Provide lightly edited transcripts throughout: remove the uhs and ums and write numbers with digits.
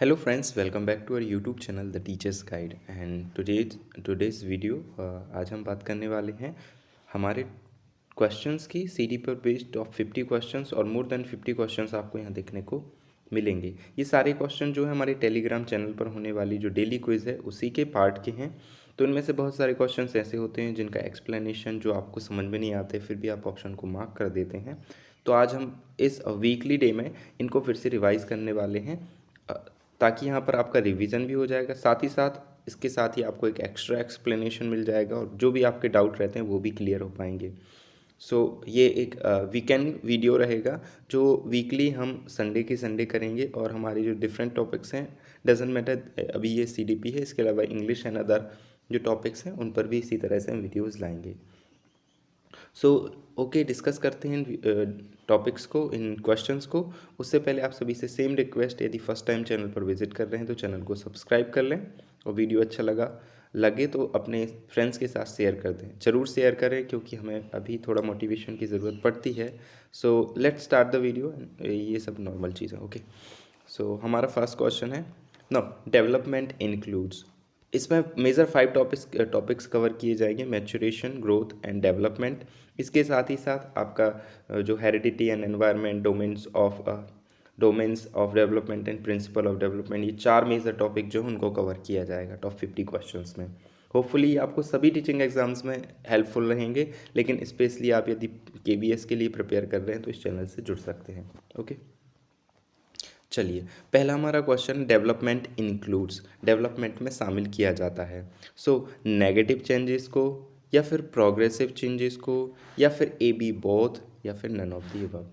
Hello friends, welcome back to our YouTube channel The Teacher's Guide and today's video आज हम बात करने वाले हैं हमारे क्वेश्चंस की सीडी पर बेस्ड ऑफ 50 क्वेश्चंस और मोर देन 50 क्वेश्चंस आपको यहाँ देखने को मिलेंगे। ये सारे क्वेश्चन जो है हमारे टेलीग्राम चैनल पर होने वाली जो डेली क्विज़ है उसी के पार्ट के हैं। तो इनमें से बहुत सारे क्वेश्चंस ऐसे होते हैं जिनका एक्सप्लेनेशन जो आपको समझ में नहीं आते फिर भी आप ऑप्शन को मार्क कर देते हैं। तो आज हम इस वीकली डे में इनको फिर से रिवाइज़ करने वाले हैं ताकि यहाँ पर आपका रिवीजन भी हो जाएगा, साथ ही साथ इसके साथ ही आपको एक एक्स्ट्रा एक्सप्लेनेशन मिल जाएगा और जो भी आपके डाउट रहते हैं वो भी क्लियर हो पाएंगे। ये एक वीकेंड वीडियो रहेगा जो वीकली हम संडे की संडे करेंगे और हमारे जो डिफरेंट टॉपिक्स हैं डजेंट मैटर, अभी ये सीडीपी है, इसके अलावा इंग्लिश एंड अदर जो टॉपिक्स हैं उन पर भी इसी तरह से हम वीडियोज़ लाएंगे। ओके, डिस्कस करते हैं टॉपिक्स को, इन क्वेश्चंस को। उससे पहले आप सभी से सेम रिक्वेस्ट, यदि फर्स्ट टाइम चैनल पर विजिट कर रहे हैं तो चैनल को सब्सक्राइब कर लें और वीडियो अच्छा लगे तो अपने फ्रेंड्स के साथ शेयर कर दें। ज़रूर शेयर करें क्योंकि हमें अभी थोड़ा मोटिवेशन की ज़रूरत पड़ती है। Let's start the video. ये सब नॉर्मल चीज़ है। ओके, हमारा फर्स्ट क्वेश्चन है, नो डेवलपमेंट इंक्लूड्स। इसमें मेजर 5 टॉपिक्स कवर किए जाएंगे, मैच्योरेशन, ग्रोथ एंड डेवलपमेंट। इसके साथ ही साथ आपका जो heredity and environment, domains of development and principle of development, ये 4 मेजर टॉपिक जो है उनको कवर किया जाएगा टॉप 50 क्वेश्चंस में। होपफुली आपको सभी टीचिंग एग्जाम्स में हेल्पफुल रहेंगे, लेकिन स्पेशली आप यदि KBS के लिए प्रिपेयर कर रहे हैं तो इस चैनल से जुड़ सकते हैं। ओके, चलिए, पहला हमारा क्वेश्चन, डेवलपमेंट इंक्लूड्स, डेवलपमेंट में शामिल किया जाता है नेगेटिव चेंजेस को या फिर प्रोग्रेसिव चेंजेस को या फिर AB बोथ या फिर नन ऑफ दी अबव।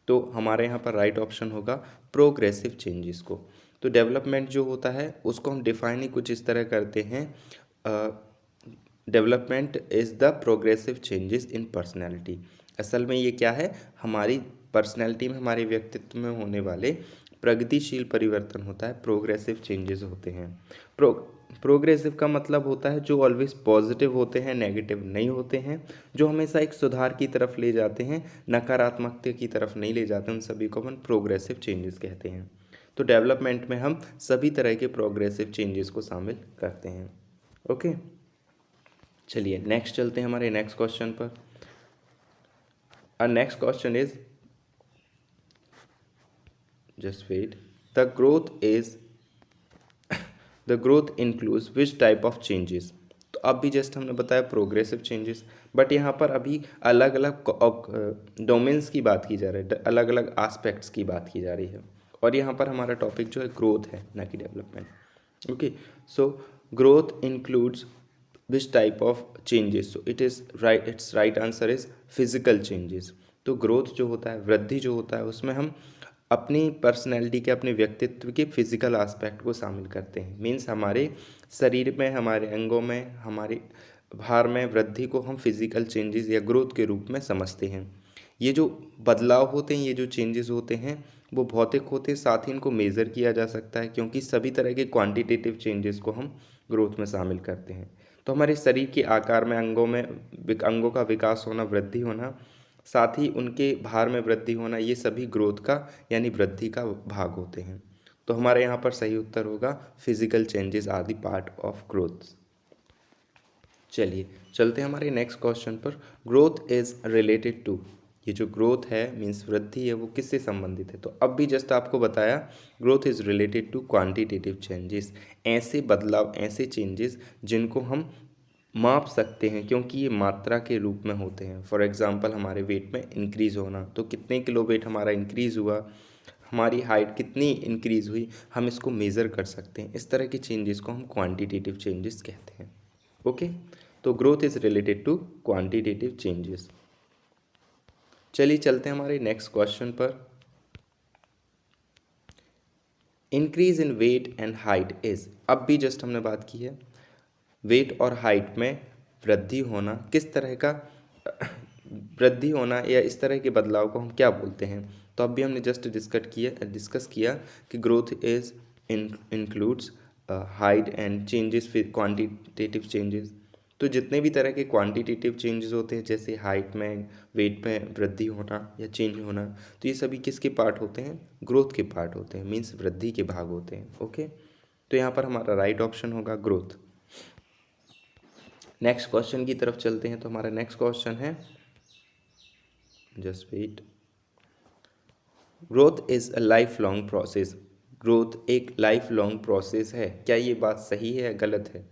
तो हमारे यहाँ पर राइट ऑप्शन होगा प्रोग्रेसिव चेंजेस को। तो डेवलपमेंट जो होता है उसको हम डिफाइन ही कुछ इस तरह करते हैं, development is the progressive changes in personality. असल में ये क्या है, हमारी पर्सनैलिटी में, हमारे व्यक्तित्व में होने वाले प्रगतिशील परिवर्तन होता है, प्रोग्रेसिव चेंजेस होते हैं। प्रोग्रेसिव का मतलब होता है जो ऑलवेज पॉजिटिव होते हैं, नेगेटिव नहीं होते हैं, जो हमेशा एक सुधार की तरफ ले जाते हैं, नकारात्मकता की तरफ नहीं ले जाते, उन सभी को हम प्रोग्रेसिव चेंजेस कहते हैं। तो डेवलपमेंट में हम सभी तरह के प्रोग्रेसिव चेंजेस को शामिल करते हैं। ओके, चलिए नेक्स्ट चलते हैं हमारे नेक्स्ट क्वेश्चन पर। Next question is, just wait, the growth includes which type of changes. तो अब भी जस्ट हमने बताया प्रोग्रेसिव चेंजेस, बट यहाँ पर अभी अलग अलग डोमेन्स की बात की जा रही है, अलग अलग एस्पेक्ट्स की बात की जा रही है, और यहाँ पर हमारा टॉपिक जो है ग्रोथ है, ना कि development. Okay, growth includes which type of changes. It's right answer is physical changes. तो ग्रोथ जो होता है, वृद्धि जो होता है, उसमें हम अपनी पर्सनैलिटी के, अपने व्यक्तित्व के फिजिकल एस्पेक्ट को शामिल करते हैं। मीन्स हमारे शरीर में, हमारे अंगों में, हमारे भार में वृद्धि को हम फिजिकल चेंजेस या ग्रोथ के रूप में समझते हैं। ये जो बदलाव होते हैं, ये जो चेंजेस होते हैं वो भौतिक होते हैं, साथ ही इनको मेज़र किया जा सकता है क्योंकि सभी तरह के क्वांटिटेटिव चेंजेस को हम ग्रोथ में शामिल करते हैं। तो हमारे शरीर के आकार में, अंगों का विकास होना, वृद्धि होना, साथ ही उनके भार में वृद्धि होना, ये सभी ग्रोथ का यानी वृद्धि का भाग होते हैं। तो हमारे यहाँ पर सही उत्तर होगा physical changes are the part of growth. चलिए चलते हैं हमारे नेक्स्ट क्वेश्चन पर। ग्रोथ इज रिलेटेड टू, ये जो ग्रोथ है मीन्स वृद्धि है, वो किससे संबंधित है। तो अब भी जस्ट आपको बताया, growth is related to quantitative changes, ऐसे बदलाव, ऐसे चेंजेस जिनको हम माप सकते हैं क्योंकि ये मात्रा के रूप में होते हैं। फॉर एग्जांपल, हमारे वेट में इंक्रीज़ होना, तो कितने किलो वेट हमारा इंक्रीज़ हुआ, हमारी हाइट कितनी इंक्रीज़ हुई, हम इसको मेज़र कर सकते हैं। इस तरह के चेंजेस को हम क्वांटिटेटिव चेंजेस कहते हैं। ओके, तो growth is related to quantitative changes. चलिए चलते हैं हमारे नेक्स्ट क्वेश्चन पर। Increase in weight and height is, अब भी जस्ट हमने बात की है वेट और हाइट में वृद्धि होना, किस तरह का वृद्धि होना या इस तरह के बदलाव को हम क्या बोलते हैं। तो अब भी हमने जस्ट डिस्कस किया कि growth is includes height and changes, quantitative changes. तो जितने भी तरह के क्वांटिटेटिव चेंजेस होते हैं, जैसे हाइट में, वेट में वृद्धि होना या चेंज होना, तो ये सभी किसके पार्ट होते हैं? ग्रोथ के पार्ट होते हैं, मीन्स वृद्धि के भाग होते हैं। ओके, तो यहाँ पर हमारा राइट ऑप्शन होगा ग्रोथ। नेक्स्ट क्वेश्चन की तरफ चलते हैं। तो हमारा नेक्स्ट क्वेश्चन है, just wait, growth is a life long process. Growth एक लाइफ लॉन्ग प्रोसेस है, क्या ये बात सही है या गलत है?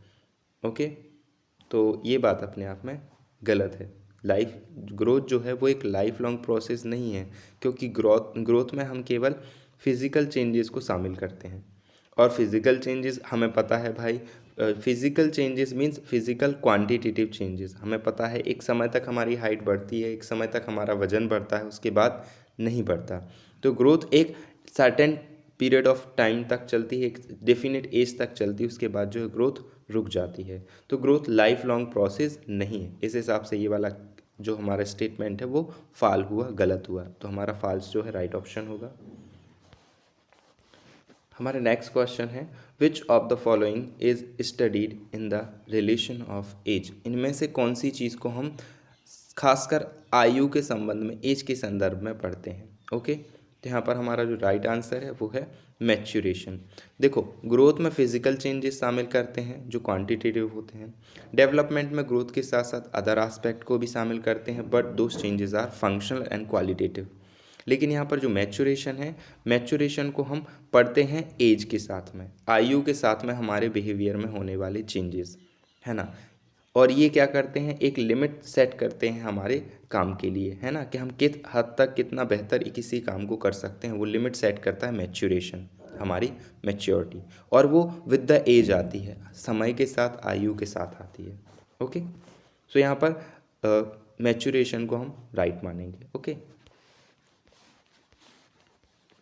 ओके, तो ये बात अपने आप में गलत है। लाइफ ग्रोथ जो है वो एक लाइफ लॉन्ग प्रोसेस नहीं है, क्योंकि ग्रोथ में हम केवल फिज़िकल चेंजेस को शामिल करते हैं। और फिज़िकल चेंजेस हमें पता है भाई, physical changes means physical quantitative changes. हमें पता है एक समय तक हमारी हाइट बढ़ती है, एक समय तक हमारा वजन बढ़ता है, उसके बाद नहीं बढ़ता। तो ग्रोथ एक सर्टेन पीरियड ऑफ टाइम तक चलती है, एक डेफिनेट एज तक चलती है, उसके बाद जो है ग्रोथ रुक जाती है। तो ग्रोथ लाइफ लॉन्ग प्रोसेस नहीं है। इस हिसाब से ये वाला जो हमारा स्टेटमेंट है वो फाल हुआ, गलत हुआ। तो हमारा फाल्स जो है राइट ऑप्शन होगा। हमारा नेक्स्ट क्वेश्चन है, which of the following is studied in the relation of age. इनमें से कौन सी चीज़ को हम खासकर आयु के संबंध में, एज के संदर्भ में पढ़ते हैं? ओके, तो यहाँ पर हमारा जो राइट आंसर है वो है मैच्योरेशन। देखो, ग्रोथ में फिजिकल चेंजेस शामिल करते हैं जो क्वांटिटेटिव होते हैं। डेवलपमेंट में ग्रोथ के साथ साथ अदर एस्पेक्ट को भी शामिल करते हैं, but those changes are functional and qualitative. लेकिन यहाँ पर जो मैच्योरेशन है, मैच्योरेशन को हम पढ़ते हैं एज के साथ में, आयु के साथ में हमारे बिहेवियर में होने वाले चेंजेस, है ना। और ये क्या करते हैं, एक लिमिट सेट करते हैं हमारे काम के लिए, है ना, कि हम किस हद तक कितना बेहतर किसी काम को कर सकते हैं, वो लिमिट सेट करता है मैच्योरेशन, हमारी मैच्योरिटी। और वो विद द एज आती है, समय के साथ, आयु के साथ आती है। ओके, सो यहाँ पर मैच्योरेशन को हम राइट मानेंगे। ओके,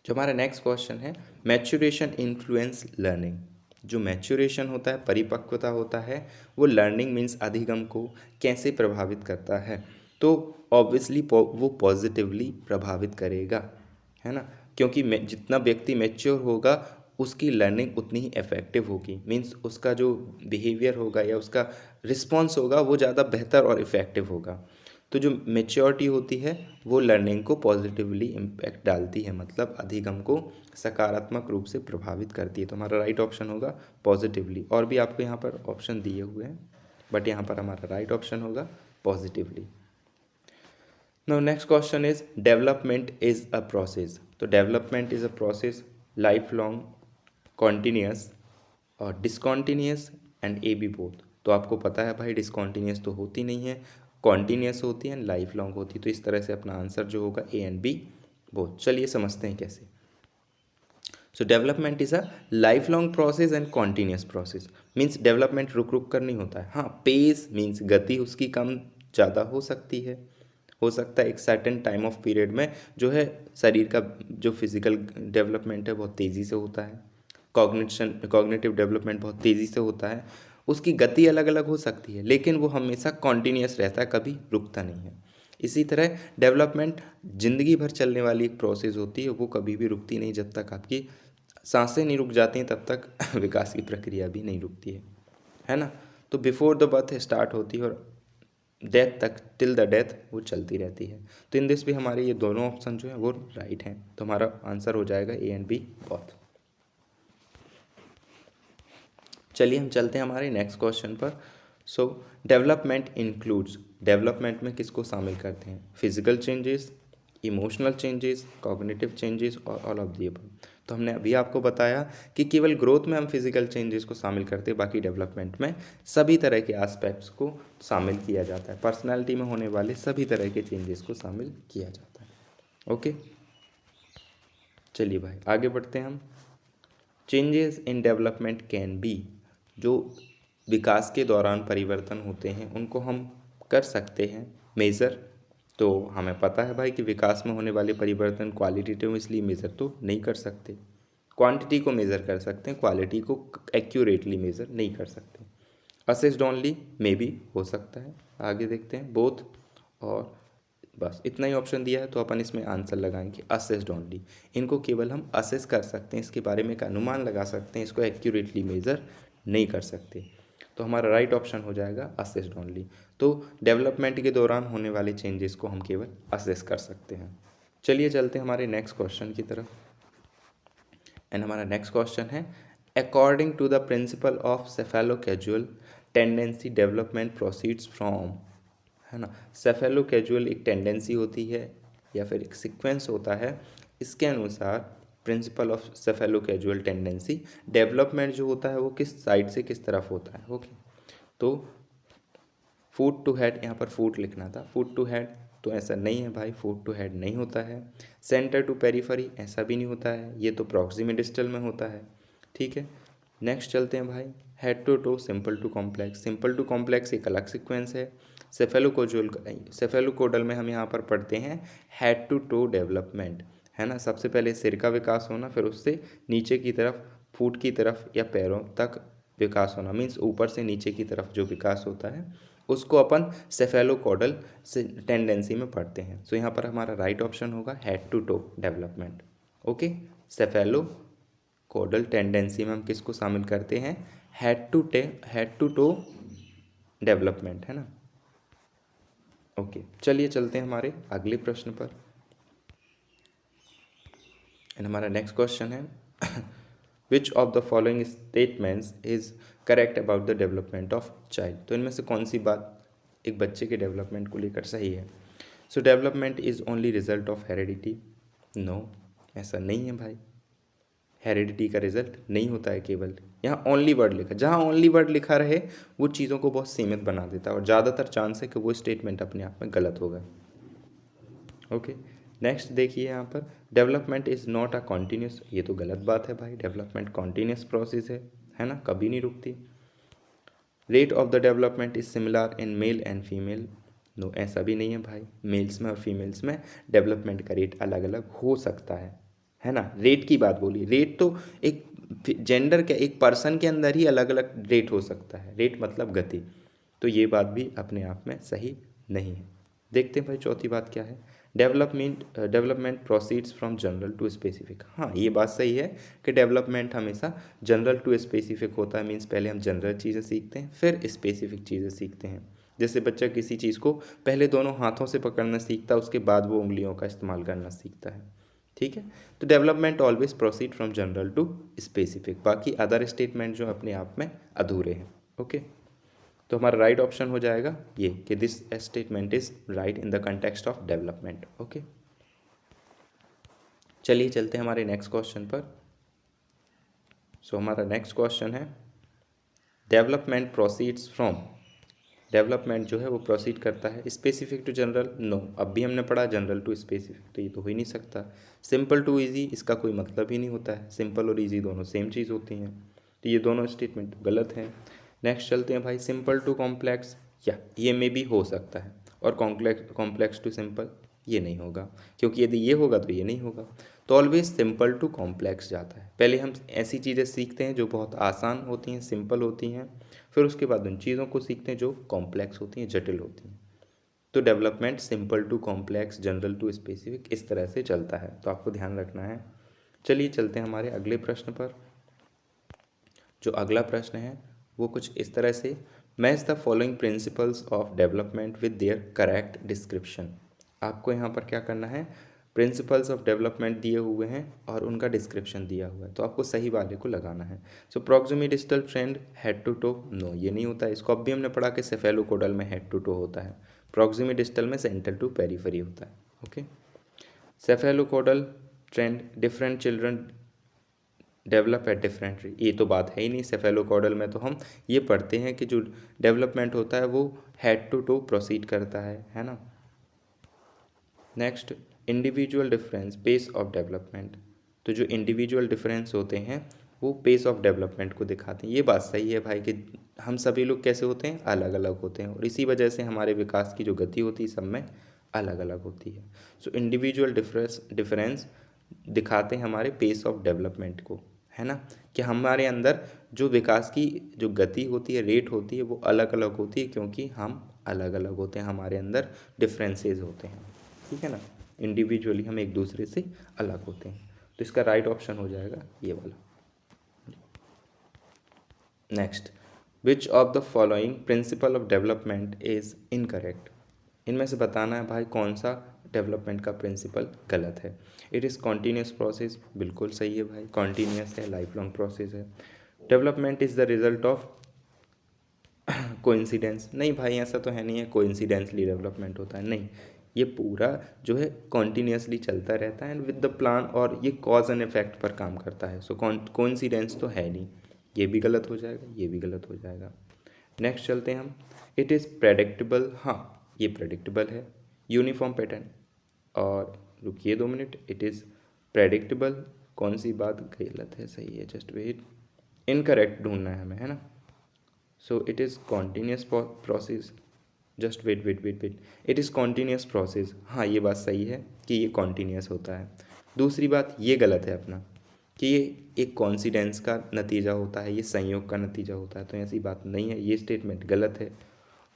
जो हमारा नेक्स्ट क्वेश्चन है, मैच्योरेशन इन्फ्लुएंस लर्निंग। जो मैच्योरेशन होता है, परिपक्वता होता है, वो लर्निंग मीन्स अधिगम को कैसे प्रभावित करता है? तो ऑब्वियसली वो पॉजिटिवली प्रभावित करेगा, है ना, क्योंकि जितना व्यक्ति मैच्योर होगा उसकी लर्निंग उतनी ही इफेक्टिव होगी। मीन्स उसका जो बिहेवियर होगा या उसका रिस्पॉन्स होगा वो ज़्यादा बेहतर और इफ़ेक्टिव होगा। तो जो मेच्योरिटी होती है वो लर्निंग को पॉजिटिवली इम्पैक्ट डालती है, मतलब अधिगम को सकारात्मक रूप से प्रभावित करती है। तो हमारा राइट ऑप्शन होगा पॉजिटिवली। और भी आपको यहाँ पर ऑप्शन दिए हुए हैं, बट यहाँ पर हमारा राइट ऑप्शन होगा positively. Now next question is, development is a process. तो development is a process, life long, continuous और discontinuous and A B both. तो आपको पता है भाई, डिसकॉन्टीन्यूस तो होती नहीं है, कॉन्टीन्यूस होती है एंड लाइफ लॉन्ग होती है। तो इस तरह से अपना आंसर जो होगा ए एंड बी बोथ। चलिए समझते हैं कैसे। सो development is a life long process and continuous process. Means development रुक रुक कर नहीं होता है। हाँ, पेस मीन्स गति उसकी कम ज़्यादा हो सकती है, हो सकता है एक सर्टेन टाइम ऑफ पीरियड में जो है शरीर का जो फिजिकल डेवलपमेंट है बहुत तेज़ी से होता है, कॉग्निटिव डेवलपमेंट बहुत तेज़ी से होता है, उसकी गति अलग अलग हो सकती है, लेकिन वो हमेशा कॉन्टीन्यूस रहता है, कभी रुकता नहीं है। इसी तरह डेवलपमेंट ज़िंदगी भर चलने वाली एक प्रोसेस होती है, वो कभी भी रुकती नहीं। जब तक आपकी सांसें नहीं रुक जाती हैं तब तक विकास की प्रक्रिया भी नहीं रुकती है ना। तो बिफोर द बर्थ स्टार्ट होती है और डेथ तक, टिल द डेथ वो चलती रहती है। तो इन दिस भी हमारे ये दोनों ऑप्शन जो है वो राइट हैं। तो हमारा आंसर हो जाएगा ए एंड बी बोथ। चलिए हम चलते हैं हमारे नेक्स्ट क्वेश्चन पर। सो डेवलपमेंट इंक्लूड्स, डेवलपमेंट में किसको शामिल करते हैं? Physical changes, emotional changes, cognitive changes और ऑल ऑफ दी अबव। तो हमने अभी आपको बताया कि केवल ग्रोथ में हम फिजिकल चेंजेस को शामिल करते हैं, बाकी डेवलपमेंट में सभी तरह के एस्पेक्ट्स को शामिल किया जाता है, पर्सनैलिटी में होने वाले सभी तरह के चेंजेस को शामिल किया जाता है। ओके, चलिए भाई आगे बढ़ते हैं हम। Changes in development can be, जो विकास के दौरान परिवर्तन होते हैं उनको हम कर सकते हैं मेज़र। तो हमें पता है भाई कि विकास में होने वाले परिवर्तन क्वालिटेटिव, इसलिए मेज़र तो नहीं कर सकते। क्वांटिटी को मेज़र कर सकते हैं, क्वालिटी को एक्यूरेटली मेज़र नहीं कर सकते। असेस्ड ओनली मे बी हो सकता है, आगे देखते हैं बोथ। और बस इतना ही ऑप्शन दिया है तो अपन इसमें आंसर लगाएंगे असेस्ड ओनली। इनको केवल हम असेस कर सकते हैं, इसके बारे में एक अनुमान लगा सकते हैं, इसको एक्यूरेटली मेज़र नहीं कर सकते। तो हमारा राइट ऑप्शन हो जाएगा असेस्ड ओनली। तो डेवलपमेंट के दौरान होने वाले चेंजेस को हम केवल असेस कर सकते हैं। चलिए चलते हैं हमारे नेक्स्ट क्वेश्चन की तरफ। एंड हमारा नेक्स्ट क्वेश्चन है, according to the principle of cephalocaudal tendency development proceeds from, है ना। सेफेलोकैजुअल एक टेंडेंसी होती है या फिर एक सीक्वेंस होता है। इसके अनुसार principal of cephalocaudal tendency development जो होता है वो किस साइड से किस तरफ होता है। ओके, तो फुट टू हेड, यहाँ पर फुट लिखना था, फुट टू हेड, तो ऐसा नहीं है भाई, फुट टू हेड नहीं होता है। सेंटर टू पेरिफेरी ऐसा भी नहीं होता है, ये तो प्रॉक्सिमी डिस्टल में होता है। ठीक है, नेक्स्ट चलते हैं भाई, head to toe, simple to complex. Simple to complex एक अलग सीक्वेंस है। सेफेलोकोडल में हम यहाँ पर पढ़ते हैं हेड टू टो डेवलपमेंट, है ना। सबसे पहले सिर का विकास होना, फिर उससे नीचे की तरफ फुट की तरफ या पैरों तक विकास होना, मीन्स ऊपर से नीचे की तरफ जो विकास होता है उसको अपन सेफेलोकोडल से टेंडेंसी में पढ़ते हैं। सो यहाँ पर हमारा राइट ऑप्शन होगा head to toe development. Okay, cephalocaudal tendency में हम किसको शामिल करते हैं, हेड टू टो डेवलपमेंट, है ना। ओके, चलिए चलते हैं हमारे अगले प्रश्न पर। एंड हमारा नेक्स्ट क्वेश्चन है, which of the following statements is correct about the development of child. तो इनमें से कौन सी बात एक बच्चे के डेवलपमेंट को लेकर सही है। So development is only result of heredity. No, ऐसा नहीं है भाई, हेरिडिटी का रिजल्ट नहीं होता है केवल। यहाँ ओनली वर्ड लिखा, जहाँ ओनली वर्ड लिखा रहे वो चीज़ों को बहुत सीमित बना देता है और ज़्यादातर चांस है कि वो स्टेटमेंट अपने आप में गलत होगा। ओके, नेक्स्ट देखिए यहाँ पर, development is not a continuous, ये तो गलत बात है भाई, डेवलपमेंट कॉन्टीन्यूस प्रोसेस है ना, कभी नहीं रुकती। Rate of the development is similar in male and female. No, ऐसा भी नहीं है भाई, मेल्स में और फीमेल्स में डेवलपमेंट का रेट अलग अलग हो सकता है ना। रेट की बात बोली, रेट तो एक जेंडर के एक पर्सन के अंदर ही अलग अलग रेट हो सकता है, रेट मतलब गति, तो ये बात भी अपने आप में सही नहीं है। देखते हैं भाई चौथी बात क्या है, development proceeds from general to specific. हाँ, ये बात सही है कि डेवलपमेंट हमेशा जनरल टू स्पेसिफिक होता है, मीन्स पहले हम जनरल चीज़ें सीखते हैं फिर स्पेसिफिक चीज़ें सीखते हैं। जैसे बच्चा किसी चीज़ को पहले दोनों हाथों से पकड़ना सीखता है, उसके बाद वो उंगलियों का इस्तेमाल करना सीखता है। ठीक है, तो development always proceed from general to specific, बाकी अदर स्टेटमेंट जो अपने आप में अधूरे हैं। ओके, तो हमारा राइट ऑप्शन हो जाएगा ये कि this statement is right in the context of development. Okay, चलिए चलते हैं हमारे नेक्स्ट क्वेश्चन पर। सो हमारा नेक्स्ट क्वेश्चन है, डेवलपमेंट प्रोसीड्स फ्रॉम, डेवलपमेंट जो है वो प्रोसीड करता है स्पेसिफिक टू जनरल। नो, अब भी हमने पढ़ा जनरल टू स्पेसिफिक, तो ये तो हो ही नहीं सकता। सिंपल टू ईजी, इसका कोई मतलब ही नहीं होता है, सिंपल और ईजी दोनों सेम चीज़ होती हैं, तो ये दोनों स्टेटमेंट गलत हैं। नेक्स्ट चलते हैं भाई, सिंपल टू कॉम्प्लेक्स, या ये में भी हो सकता है, और कॉम्प्लेक्स टू सिंपल ये नहीं होगा, क्योंकि यदि ये होगा तो ये नहीं होगा। तो ऑलवेज सिंपल टू कॉम्प्लेक्स जाता है, पहले हम ऐसी चीज़ें सीखते हैं जो बहुत आसान होती हैं, सिंपल होती हैं, फिर उसके बाद उन चीज़ों को सीखते हैं जो कॉम्प्लेक्स होती हैं, जटिल होती हैं। तो development simple to complex, general to specific, इस तरह से चलता है, तो आपको ध्यान रखना है। चलिए चलते हैं हमारे अगले प्रश्न पर। जो अगला प्रश्न है वो कुछ इस तरह से, match the following principles of development with their correct description. आपको यहाँ पर क्या करना है, प्रिंसिपल्स ऑफ डेवलपमेंट दिए हुए हैं और उनका डिस्क्रिप्शन दिया हुआ है, तो आपको सही वाले को लगाना है। So proximodistal trend head to toe, no ये नहीं होता है, इसको अब भी हमने पढ़ा कि सेफेलोकोडल में हेड टू टो होता है, प्रॉक्सिमी डिस्टल में सेंटर टू पेरिफेरी होता है। Okay, cephalocaudal trend, different children develop at different, ये तो बात है ही नहीं। सेफेलोकोडल में तो हम ये पढ़ते हैं कि जो डेवलपमेंट होता है वो हेड टू टो प्रोसीड करता है ना। Next, individual difference pace of development, तो जो इंडिविजुअल डिफरेंस होते हैं वो पेस ऑफ डेवलपमेंट को दिखाते हैं। ये बात सही है भाई कि हम सभी लोग कैसे होते हैं, अलग अलग होते हैं, और इसी वजह से हमारे विकास की जो गति होती है सब में अलग अलग होती है। सो इंडिविजुअल डिफरेंस दिखाते हैं हमारे पेस ऑफ डेवलपमेंट को, है ना, कि हमारे अंदर जो विकास की जो गति होती है, रेट होती है, वो अलग अलग होती है, क्योंकि हम अलग अलग होते हैं, हमारे अंदर डिफरेंसेस होते हैं। ठीक है ना, इंडिविजुअली हम एक दूसरे से अलग होते हैं, तो इसका राइट ऑप्शन हो जाएगा ये वाला। Next, which of the following principle of development is incorrect. इनमें से बताना है भाई कौन सा डेवलपमेंट का प्रिंसिपल गलत है। इट इज़ कॉन्टीन्यूस प्रोसेस, बिल्कुल सही है भाई, कॉन्टीन्यूस है, लाइफ लॉन्ग प्रोसेस है। Development is the result of coincidence, नहीं भाई ऐसा तो है नहीं है कोइंसिडेंसली डेवलपमेंट होता है, नहीं, ये पूरा जो है कॉन्टीन्यूसली चलता रहता है एंड विद द प्लान, और ये कॉज एंड इफेक्ट पर काम करता है। सो कोइंसिडेंस तो है नहीं, ये भी गलत हो जाएगा, ये भी गलत हो जाएगा। नेक्स्ट चलते हैं हम। इट इज़ प्रेडिक्टेबल, हाँ ये प्रेडिक्टेबल है। यूनिफॉर्म पैटर्न, और रुकिए 2 मिनट, इट इज़ प्रेडिक्टेबल, कौन सी बात गलत है सही है, जस्ट वेट, इनकरेक्ट ढूंढना है हमें, है ना। So it is continuous process, just wait wait wait wait, it is continuous process, हाँ ये बात सही है कि ये कॉन्टीन्यूस होता है। दूसरी बात ये गलत है अपना कि ये एक कॉन्सिडेंस का नतीजा होता है, ये संयोग का नतीजा होता है, तो ऐसी बात नहीं है, ये स्टेटमेंट गलत है।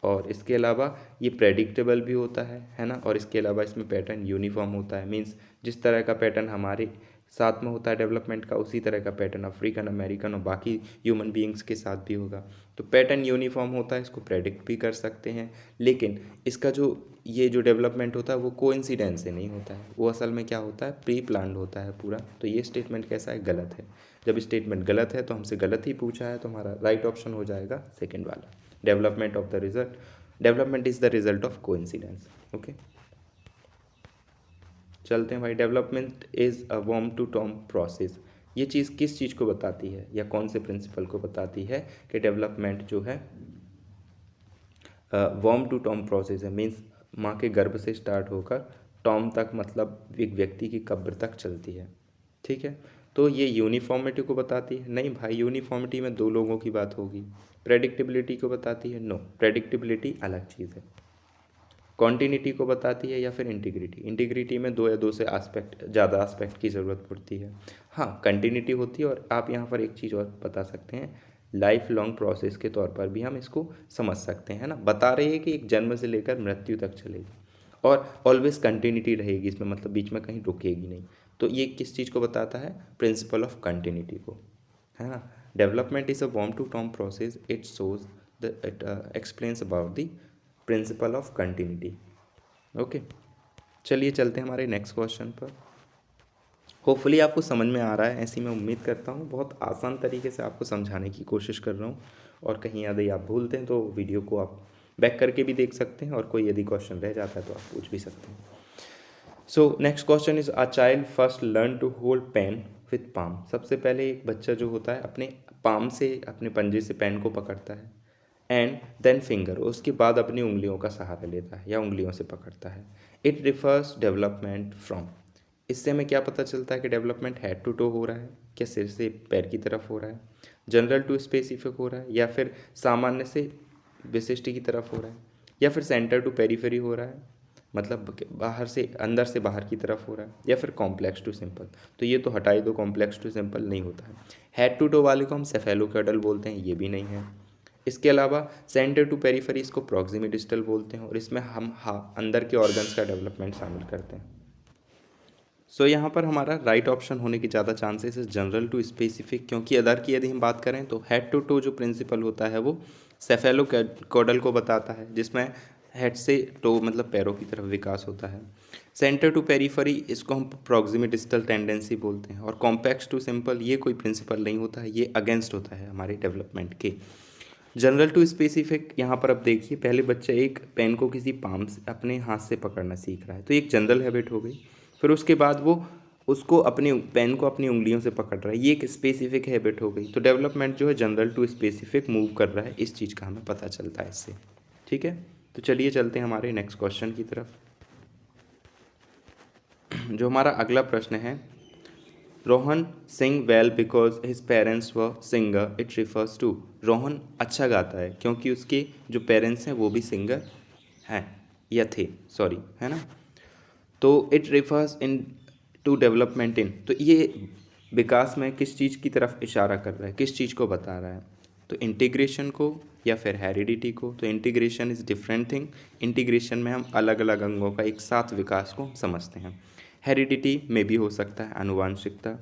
और इसके अलावा ये प्रेडिक्टेबल भी होता है ना, और इसके अलावा इसमें पैटर्न यूनिफॉर्म होता है, मीन्स जिस तरह का पैटर्न हमारे साथ में होता है डेवलपमेंट का, उसी तरह का पैटर्न अफ्रीकन अमेरिकन और बाकी ह्यूमन बीइंग्स के साथ भी होगा। तो पैटर्न यूनिफॉर्म होता है, इसको प्रेडिक्ट भी कर सकते हैं, लेकिन इसका जो ये जो डेवलपमेंट होता है वो कोइंसिडेंस से नहीं होता है, वो असल में क्या होता है, प्री प्लान्ड होता है पूरा। तो ये स्टेटमेंट कैसा है, गलत है। जब स्टेटमेंट गलत है तो हमसे गलत ही पूछा है, तो हमारा राइट ऑप्शन हो जाएगा सेकेंड वाला, development is the result of coincidence. Okay, चलते हैं भाई। डेवलपमेंट इज़ अ वर्म टू टॉम प्रोसेस, ये चीज़ किस चीज़ को बताती है या कौन से प्रिंसिपल को बताती है कि डेवलपमेंट जो है वर्म टू टॉम प्रोसेस है, मीन्स माँ के गर्भ से स्टार्ट होकर टॉम तक, मतलब एक व्यक्ति की कब्र तक चलती है, ठीक है। तो ये यूनिफॉर्मिटी को बताती है, नहीं भाई यूनिफॉर्मिटी में दो लोगों की बात होगी। प्रेडिक्टेबिलिटी को बताती है, नो, प्रेडिक्टेबिलिटी अलग चीज़ है। कॉन्टिन्यूटी को बताती है या फिर इंटीग्रिटी, इंटीग्रिटी में दो या दो से एस्पेक्ट, ज़्यादा एस्पेक्ट की ज़रूरत पड़ती है। हाँ कंटिन्यूटी होती है, और आप यहाँ पर एक चीज़ और बता सकते हैं, लाइफ लॉन्ग प्रोसेस के तौर पर भी हम इसको समझ सकते हैं ना, बता रहे हैं कि एक जन्म से लेकर मृत्यु तक चलेगी और ऑलवेज कंटिन्यूटी रहेगी इसमें, मतलब बीच में कहीं रुकेगी नहीं। तो ये किस चीज़ को बताता है, प्रिंसिपल ऑफ कंटिन्यूटी को, है ना। डेवलपमेंट इज़ अ वॉर्म to tomb process, it shows the, it explains about the principle of continuity. Okay, चलिए चलते हैं हमारे नेक्स्ट क्वेश्चन पर। होपफुली आपको समझ में आ रहा है, ऐसी मैं उम्मीद करता हूँ, बहुत आसान तरीके से आपको समझाने की कोशिश कर रहा हूँ, और कहीं यदि आप भूलते हैं तो वीडियो को आप बैक करके भी देख सकते हैं, और कोई यदि क्वेश्चन रह जाता है तो आप पूछ भी सकते हैं। So next question is, a child first learn to hold pen with palm. सबसे पहले एक बच्चा जो होता है अपने पाम से, अपने पंजे से पेन को पकड़ता है, एंड देन फिंगर, उसके बाद अपनी उंगलियों का सहारा लेता है या उंगलियों से पकड़ता है। इट रिफर्स डेवलपमेंट फ्रॉम, इससे हमें क्या पता चलता है कि डेवलपमेंट हेड टू टो हो रहा है, क्या सिर से पैर की तरफ हो रहा है, जनरल टू स्पेसिफिक हो रहा है, या फिर सामान्य से विशिष्ट की तरफ हो रहा है, या फिर सेंटर टू पेरीफेरी हो रहा है, मतलब बाहर से अंदर से बाहर की तरफ हो रहा है, या फिर कॉम्प्लेक्स टू सिंपल। तो ये तो हटाई दो, कॉम्प्लेक्स टू सिंपल नहीं होता है। हेड टू टो वाले को हम सेफेलोकैडल बोलते हैं, ये भी नहीं है। इसके अलावा सेंटर टू पेरीफेरी इसको प्रॉक्सिमी डिस्टल बोलते हैं, और इसमें हम अंदर के ऑर्गन्स का डेवलपमेंट शामिल करते हैं। सो यहाँ पर हमारा राइट ऑप्शन होने की ज़्यादा चांसेस है जनरल टू स्पेसिफिक, क्योंकि अदर की यदि हम बात करें तो हेड टू टो जो प्रिंसिपल होता है वो सेफेलोकैडल को बताता है, जिसमें हेड से टो मतलब पैरों की तरफ विकास होता है। सेंटर टू पेरीफेरी इसको हम प्रॉक्सिमी डिस्टल टेंडेंसी बोलते हैं, और कॉम्पैक्ट टू सिंपल ये कोई प्रिंसिपल नहीं होता है, ये अगेंस्ट होता है हमारे डेवलपमेंट के। जनरल टू स्पेसिफिक, यहाँ पर अब देखिए, पहले बच्चा एक पेन को किसी पाम से अपने हाथ से पकड़ना सीख रहा है, तो एक जनरल हैबिट हो गई। फिर उसके बाद वो उसको अपनी पेन को अपनी उंगलियों से पकड़ रहा है, ये एक स्पेसिफिक हैबिट हो गई। तो डेवलपमेंट जो है जनरल टू स्पेसिफिक मूव कर रहा है, इस चीज़ का हमें पता चलता है इससे, ठीक है। तो चलिए चलते हैं हमारे नेक्स्ट क्वेश्चन की तरफ। जो हमारा अगला प्रश्न है, Rohan sing well because his parents were singer, it refers to, Rohan अच्छा गाता है क्योंकि उसके जो पेरेंट्स हैं वो भी सिंगर हैं या थे, सॉरी, है ना। तो it refers in to development in, तो ये विकास में किस चीज़ की तरफ इशारा कर रहा है, किस चीज़ को बता रहा है, तो इंटीग्रेशन को या फिर हेरिडिटी को। तो integration is different thing, integration में हम अलग अलग अंगों का एक साथ विकास को समझते हैं। हेरिडिटी में भी हो सकता है आनुवांशिकता,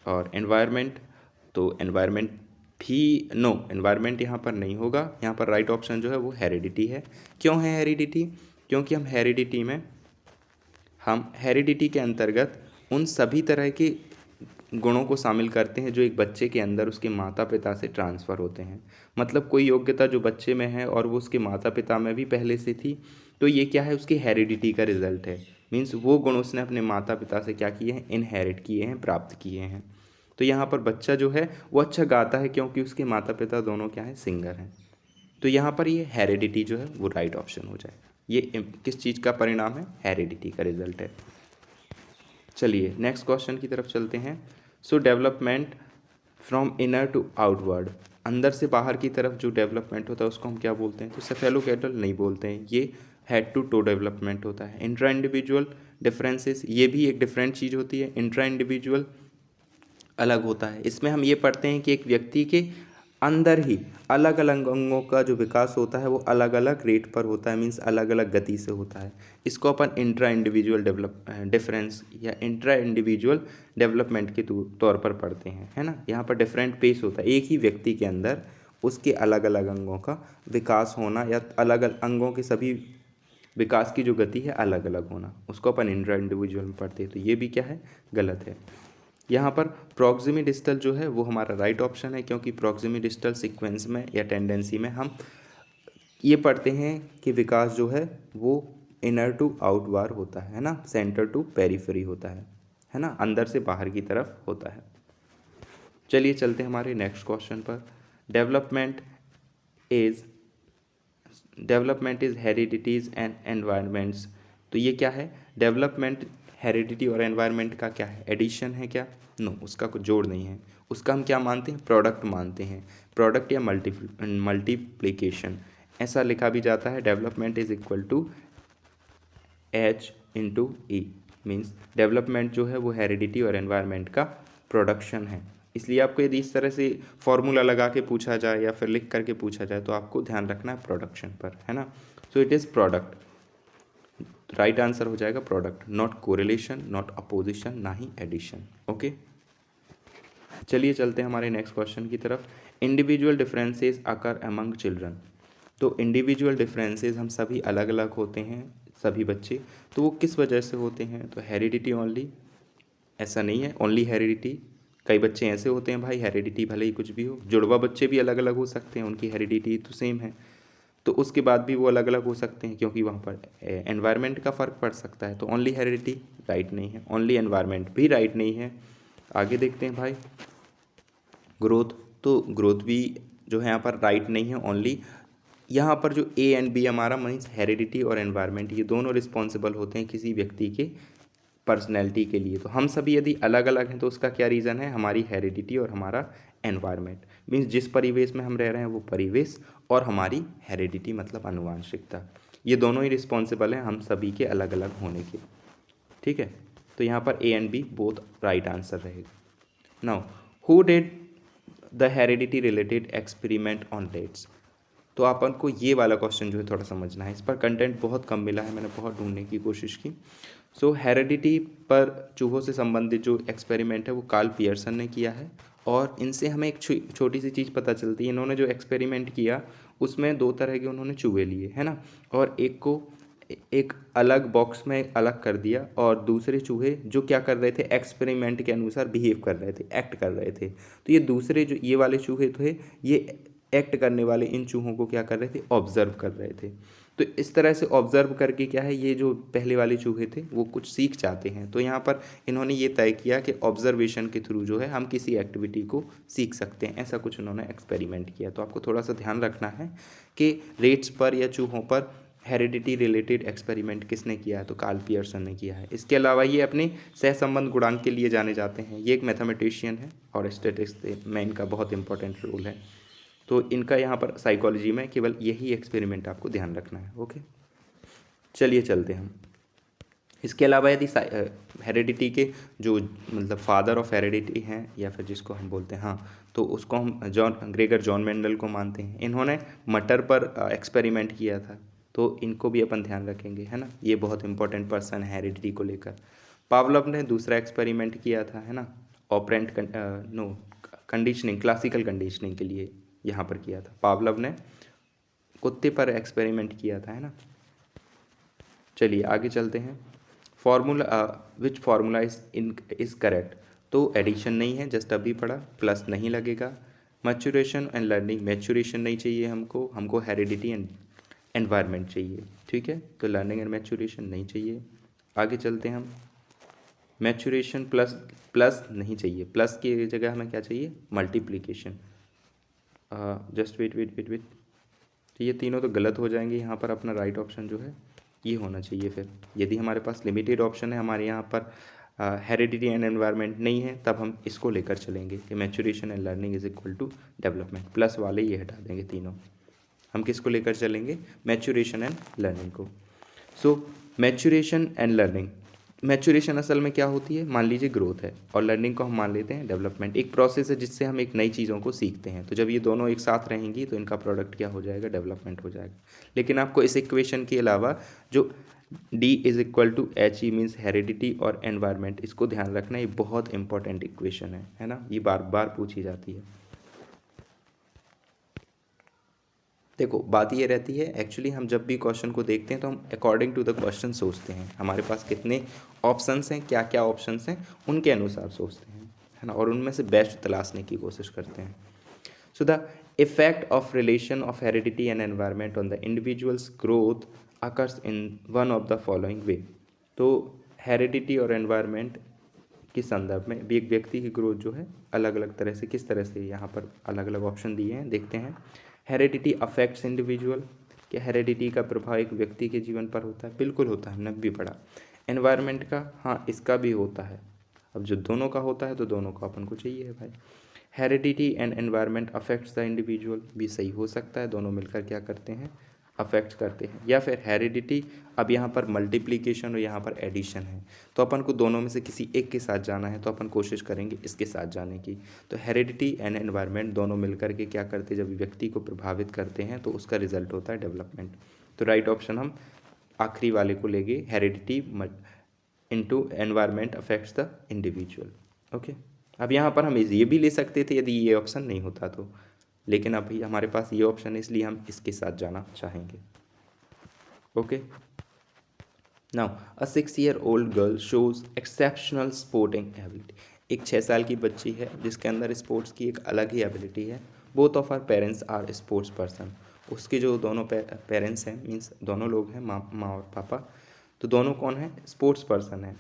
और एनवायरनमेंट, तो एनवायरनमेंट भी नो, एनवायरनमेंट यहाँ पर नहीं होगा। यहाँ पर राइट ऑप्शन जो है वो हेरिडिटी है। क्यों है हेरिडिटी? क्योंकि हम हेरिडिटी के अंतर्गत उन सभी तरह के गुणों को शामिल करते हैं जो एक बच्चे के अंदर उसके माता पिता से ट्रांसफ़र होते हैं। मतलब कोई योग्यता जो बच्चे में है और वो उसके माता पिता में भी पहले से थी, तो ये क्या है, उसकी हेरिडिटी का रिजल्ट है। मीन्स वो गुण उसने अपने माता पिता से क्या किए हैं, इनहेरिट किए हैं, प्राप्त किए हैं। तो यहाँ पर बच्चा जो है वो अच्छा गाता है क्योंकि उसके माता पिता दोनों क्या हैं, सिंगर हैं। तो यहाँ पर ये हेरिडिटी जो है वो राइट ऑप्शन हो जाएगा। ये किस चीज़ का परिणाम है, हेरिडिटी का रिजल्ट है। चलिए नेक्स्ट क्वेश्चन की तरफ चलते हैं। So development from inner to outward, अंदर से बाहर की तरफ जो डेवलपमेंट होता है उसको हम क्या बोलते हैं, तो सेफेलोकैटल नहीं बोलते हैं, ये हेड टू टो डेवलपमेंट होता है। इंट्रा इंडिविजुअल डिफरेंसेस, ये भी एक डिफरेंट चीज़ होती है। इंट्रा इंडिविजुअल अलग होता है। इसमें हम ये पढ़ते हैं कि एक व्यक्ति के अंदर ही अलग अलग अंगों का जो विकास होता है वो अलग अलग रेट पर होता है, मीन्स अलग अलग गति से होता है। इसको अपन इंट्रा इंडिविजुअल डिफरेंस या इंट्रा इंडिविजुअल डेवलपमेंट के तौर पर पढ़ते हैं, है ना। यहाँ पर डिफरेंट पेस होता है, एक ही व्यक्ति के अंदर उसके अलग अलग अंगों का विकास होना या अलग अलग अंगों के सभी विकास की जो गति है अलग अलग होना, उसको अपन इंट्रा इंडिविजुअल में पढ़ते हैं। तो ये भी क्या है, गलत है। यहाँ पर प्रॉक्सिमी डिस्टल जो है वो हमारा राइट ऑप्शन है, क्योंकि प्रॉक्सिमी डिस्टल सीक्वेंस में या टेंडेंसी में हम ये पढ़ते हैं कि विकास जो है वो इनर टू आउटवार होता है ना, सेंटर टू पेरिफेरी होता है ना, अंदर से बाहर की तरफ होता है। चलिए चलते हैं हमारे नेक्स्ट क्वेश्चन पर। Development is heredities and environments. तो ये क्या है, डेवलपमेंट हेरिडिटी और एनवायरनमेंट का क्या है, एडिशन है क्या? नो, उसका कुछ जोड़ नहीं है। उसका हम क्या मानते हैं, प्रोडक्ट मानते हैं। प्रोडक्ट या मल्टीप्लिकेशन ऐसा लिखा भी जाता है। Development is equal to H/E, means development जो है वो हेरिडिटी और एनवायरनमेंट का प्रोडक्शन है। इसलिए आपको यदि इस तरह से फॉर्मूला लगा के पूछा जाए या फिर लिख करके पूछा जाए तो आपको ध्यान रखना है प्रोडक्शन पर, है ना। So it is product, right answer हो जाएगा product, not correlation, not opposition, ना ही एडिशन। ओके, चलिए चलते हैं हमारे नेक्स्ट क्वेश्चन की तरफ। इंडिविजुअल डिफरेंसेस अकर अमंग चिल्ड्रन। तो इंडिविजुअल डिफरेंसेस हम सभी अलग अलग होते हैं, सभी बच्चे, तो वो किस वजह से होते हैं, तो हेरिडिटी ओनली, ऐसा नहीं है ओनली हेरिडिटी। कई बच्चे ऐसे होते हैं भाई, हेरिडिटी भले ही कुछ भी हो, जुड़वा बच्चे भी अलग अलग हो सकते हैं, उनकी हेरिडिटी तो सेम है, तो उसके बाद भी वो अलग अलग हो सकते हैं क्योंकि वहाँ पर एनवायरनमेंट का फ़र्क पड़ सकता है। तो ओनली हेरिडिटी राइट नहीं है, ओनली एनवायरनमेंट भी राइट नहीं है। आगे देखते हैं भाई, ग्रोथ, तो ग्रोथ भी जो है यहाँ पर राइट नहीं है। ओनली यहाँ पर जो ए एंड बी हमारा मीन्स हेरिडिटी और एनवायरनमेंट, ये दोनों रिस्पॉन्सिबल होते हैं किसी व्यक्ति के पर्सनैलिटी के लिए। तो हम सभी यदि अलग अलग हैं तो उसका क्या रीज़न है, हमारी हेरिडिटी और हमारा एनवायरनमेंट, मीन्स जिस परिवेश में हम रह रहे हैं वो परिवेश और हमारी हेरिडिटी मतलब आनुवंशिकता, ये दोनों ही रिस्पॉन्सिबल हैं हम सभी के अलग अलग होने के। ठीक है, तो यहाँ पर A and B both right answer रहेगा। Now who did the heredity related experiment on rats. तो अपन को ये वाला क्वेश्चन जो है थोड़ा समझना है, इस पर कंटेंट बहुत कम मिला है, मैंने बहुत ढूंढने की कोशिश की। सो हेरिडिटी पर चूहों से संबंधित जो एक्सपेरिमेंट है वो कार्ल पियर्सन ने किया है, और इनसे हमें एक छोटी सी चीज़ पता चलती है। इन्होंने जो एक्सपेरिमेंट किया उसमें दो तरह के उन्होंने चूहे लिए, है ना, और एक को एक अलग बॉक्स में अलग कर दिया, और दूसरे चूहे जो क्या कर रहे थे, एक्सपेरिमेंट के अनुसार बिहेव कर रहे थे, एक्ट कर रहे थे। तो ये दूसरे जो ये वाले चूहे थे, ये एक्ट करने वाले इन चूहों को क्या कर रहे थे, ऑब्जर्व कर रहे थे। तो इस तरह से ऑब्जर्व करके क्या है, ये जो पहले वाले चूहे थे वो कुछ सीख जाते हैं। तो यहाँ पर इन्होंने ये तय किया कि ऑब्जर्वेशन के थ्रू जो है हम किसी एक्टिविटी को सीख सकते हैं, ऐसा कुछ उन्होंने एक्सपेरिमेंट किया। तो आपको थोड़ा सा ध्यान रखना है कि रेट्स पर या चूहों पर हेरिडिटी रिलेटेड एक्सपेरिमेंट किसने किया है, तो कार्ल पियर्सन ने किया है। इसके अलावा ये अपने सहसंबंध गुणांक के लिए जाने जाते हैं। ये एक मैथमेटिशियन है और स्टैटिस्टिक्स में इनका बहुत इंपॉर्टेंट रोल है। तो इनका यहाँ पर साइकोलॉजी में केवल यही एक्सपेरिमेंट आपको ध्यान रखना है। ओके, चलिए चलते हैं हम। इसके अलावा यदि हेरिडिटी के जो मतलब फादर ऑफ हेरिडिटी हैं या फिर जिसको हम बोलते हैं, हाँ, तो उसको हम ग्रेगर जॉन मेंडल को मानते हैं। इन्होंने मटर पर एक्सपेरिमेंट किया था, तो इनको भी अपन ध्यान रखेंगे, है ना। ये बहुत इंपॉर्टेंट पर्सन है हेरिडिटी को लेकर। पावलोव ने दूसरा एक्सपेरिमेंट किया था, है ना, ऑपरेंट कंडीशनिंग, क्लासिकल कंडीशनिंग के लिए यहाँ पर किया था। पावलव ने कुत्ते पर एक्सपेरिमेंट किया था, है ना। चलिए आगे चलते हैं। Formula which formula is correct, तो एडिशन नहीं है, जस्ट अभी पढ़ा, प्लस नहीं लगेगा। मैच्योरेशन एंड लर्निंग, मैच्योरेशन नहीं चाहिए हमको हेरिडिटी एंड एनवायरनमेंट चाहिए, ठीक है। तो लर्निंग एंड मैच्योरेशन नहीं चाहिए। आगे चलते हैं हम। मैच्योरेशन प्लस प्लस नहीं चाहिए, प्लस की जगह हमें क्या चाहिए, multiplication. Just wait wait wait wait, तो ये तीनों तो गलत हो जाएंगे। यहाँ पर अपना राइट ऑप्शन जो है ये होना चाहिए। फिर यदि हमारे पास लिमिटेड ऑप्शन है, हमारे यहाँ पर हेरिडिटी एंड एनवायरनमेंट नहीं है, तब हम इसको लेकर चलेंगे कि maturation and learning is equal to development. Plus वाले ये हटा देंगे तीनों। हम किसको लेकर चलेंगे, मैच्योरेशन एंड लर्निंग को। सो मैच्योरेशन एंड लर्निंग, मैच्योरेशन असल में क्या होती है, मान लीजिए ग्रोथ है, और लर्निंग को हम मान लेते हैं डेवलपमेंट। एक प्रोसेस है जिससे हम एक नई चीज़ों को सीखते हैं। तो जब ये दोनों एक साथ रहेंगी तो इनका प्रोडक्ट क्या हो जाएगा, डेवलपमेंट हो जाएगा। लेकिन आपको इस इक्वेशन के अलावा जो D is equal to H E means heredity और एनवायरनमेंट, इसको ध्यान रखना, ये बहुत इंपॉर्टेंट इक्वेशन है ना, ये बार बार पूछी जाती है। देखो बात ये रहती है, एक्चुअली हम जब भी क्वेश्चन को देखते हैं तो हम अकॉर्डिंग टू द क्वेश्चन सोचते हैं। हमारे पास कितने ऑप्शंस हैं, क्या क्या ऑप्शंस हैं, उनके अनुसार सोचते हैं, है ना, और उनमें से बेस्ट तलाशने की कोशिश करते हैं। So the effect of relation of heredity and environment on the individuals growth occurs in one of the following वे। तो हेरिडिटी और एनवायरनमेंट के संदर्भ में भी एक व्यक्ति की ग्रोथ जो है अलग अलग तरह से, किस तरह से, यहाँ पर अलग अलग ऑप्शन दिए हैं, देखते हैं। हेरिडिटी अफेक्ट्स इंडिविजुअल, क्या हेरिडिटी का प्रभाव एक व्यक्ति के जीवन पर होता है, बिल्कुल होता है, हमने भी पढ़ा। एनवायरनमेंट का, हाँ इसका भी होता है। अब जो दोनों का होता है तो दोनों का अपन को चाहिए है भाई। Heredity and environment affects the individual भी सही हो सकता है, दोनों मिलकर क्या करते हैं, अफेक्ट करते हैं। या फिर हेरिडिटी, अब यहाँ पर मल्टीप्लिकेशन और यहाँ पर एडिशन है, तो अपन को दोनों में से किसी एक के साथ जाना है, तो अपन कोशिश करेंगे इसके साथ जाने की। तो हेरिडिटी एंड एनवायरनमेंट दोनों मिलकर के क्या करते हैं, जब व्यक्ति को प्रभावित करते हैं तो उसका रिजल्ट होता है डेवलपमेंट। तो राइट ऑप्शन हम आखिरी वाले को लेंगे, heredity into environment affects the individual. Okay, अब यहाँ पर हम ये भी ले सकते थे यदि ये ऑप्शन नहीं होता तो, लेकिन अभी हमारे पास ये ऑप्शन है, इसलिए हम इसके साथ जाना चाहेंगे। ओके, नाउ अ 6-year-old girl shows exceptional sporting ability. एक 6 साल की बच्ची है जिसके अंदर स्पोर्ट्स की एक अलग ही एबिलिटी है। Both of our parents are sports person, उसके जो दोनों पेरेंट्स हैं, मीन्स दोनों लोग हैं, माँ और पापा, तो दोनों कौन है, स्पोर्ट्स पर्सन है।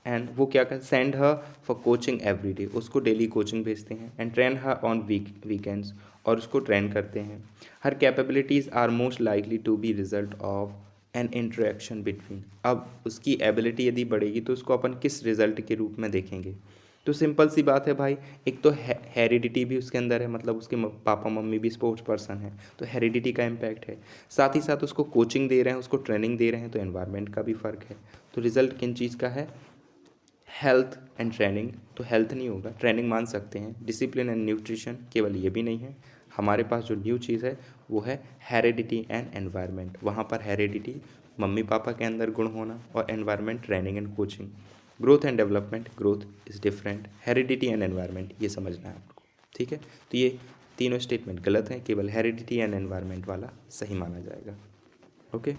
एंड वो क्या कर, send her for coaching every day, उसको डेली कोचिंग भेजते हैं। And train her on weekends, और उसको ट्रेन करते हैं। Her capabilities are most likely to be result of an interaction between. अब उसकी एबिलिटी यदि बढ़ेगी तो उसको अपन किस रिजल्ट के रूप में देखेंगे, तो सिंपल सी बात है भाई, एक तो हेरिडिटी भी उसके अंदर है, मतलब उसके पापा मम्मी भी स्पोर्ट्स पर्सन है, तो हेरिडिटी का इम्पैक्ट है। साथ ही साथ उसको कोचिंग दे रहे हैं, उसको ट्रेनिंग दे रहे हैं, तो एनवायरनमेंट का भी फ़र्क है। तो रिजल्ट किन चीज़ का है, हेल्थ एंड ट्रेनिंग, तो हेल्थ नहीं होगा, ट्रेनिंग मान सकते हैं। डिसिप्लिन एंड न्यूट्रिशन, केवल ये भी नहीं है। हमारे पास जो न्यू चीज़ है वो है हेरिडिटी एंड एनवायरनमेंट। वहाँ पर हेरिडिटी मम्मी पापा के अंदर गुण होना, और environment training and coaching. Growth and development, growth is different, heredity and environment, ये समझना है आपको, ठीक है। तो ये तीनों स्टेटमेंट गलत हैं, केवल हेरिडिटी एंड एनवायरनमेंट वाला सही माना जाएगा। ओके,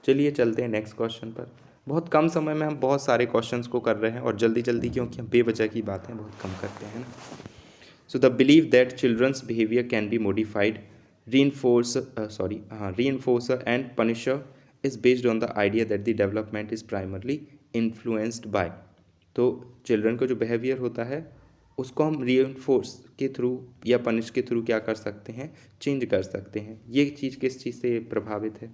चलिए चलते हैं नेक्स्ट क्वेश्चन पर। बहुत कम समय में हम बहुत सारे क्वेश्चंस को कर रहे हैं, और जल्दी जल्दी, क्योंकि हम बेवजह की बातें बहुत कम करते हैं ना। So the believe that children's behaviour can be modified, reinforcer and punisher is based on the idea that the development is primarily influenced by। तो चिल्ड्रन का जो बिहेवियर होता है उसको हम रीइंफोर्स के थ्रू या पनिश के थ्रू क्या कर सकते हैं, चेंज कर सकते हैं। ये चीज़ किस चीज़ से प्रभावित है,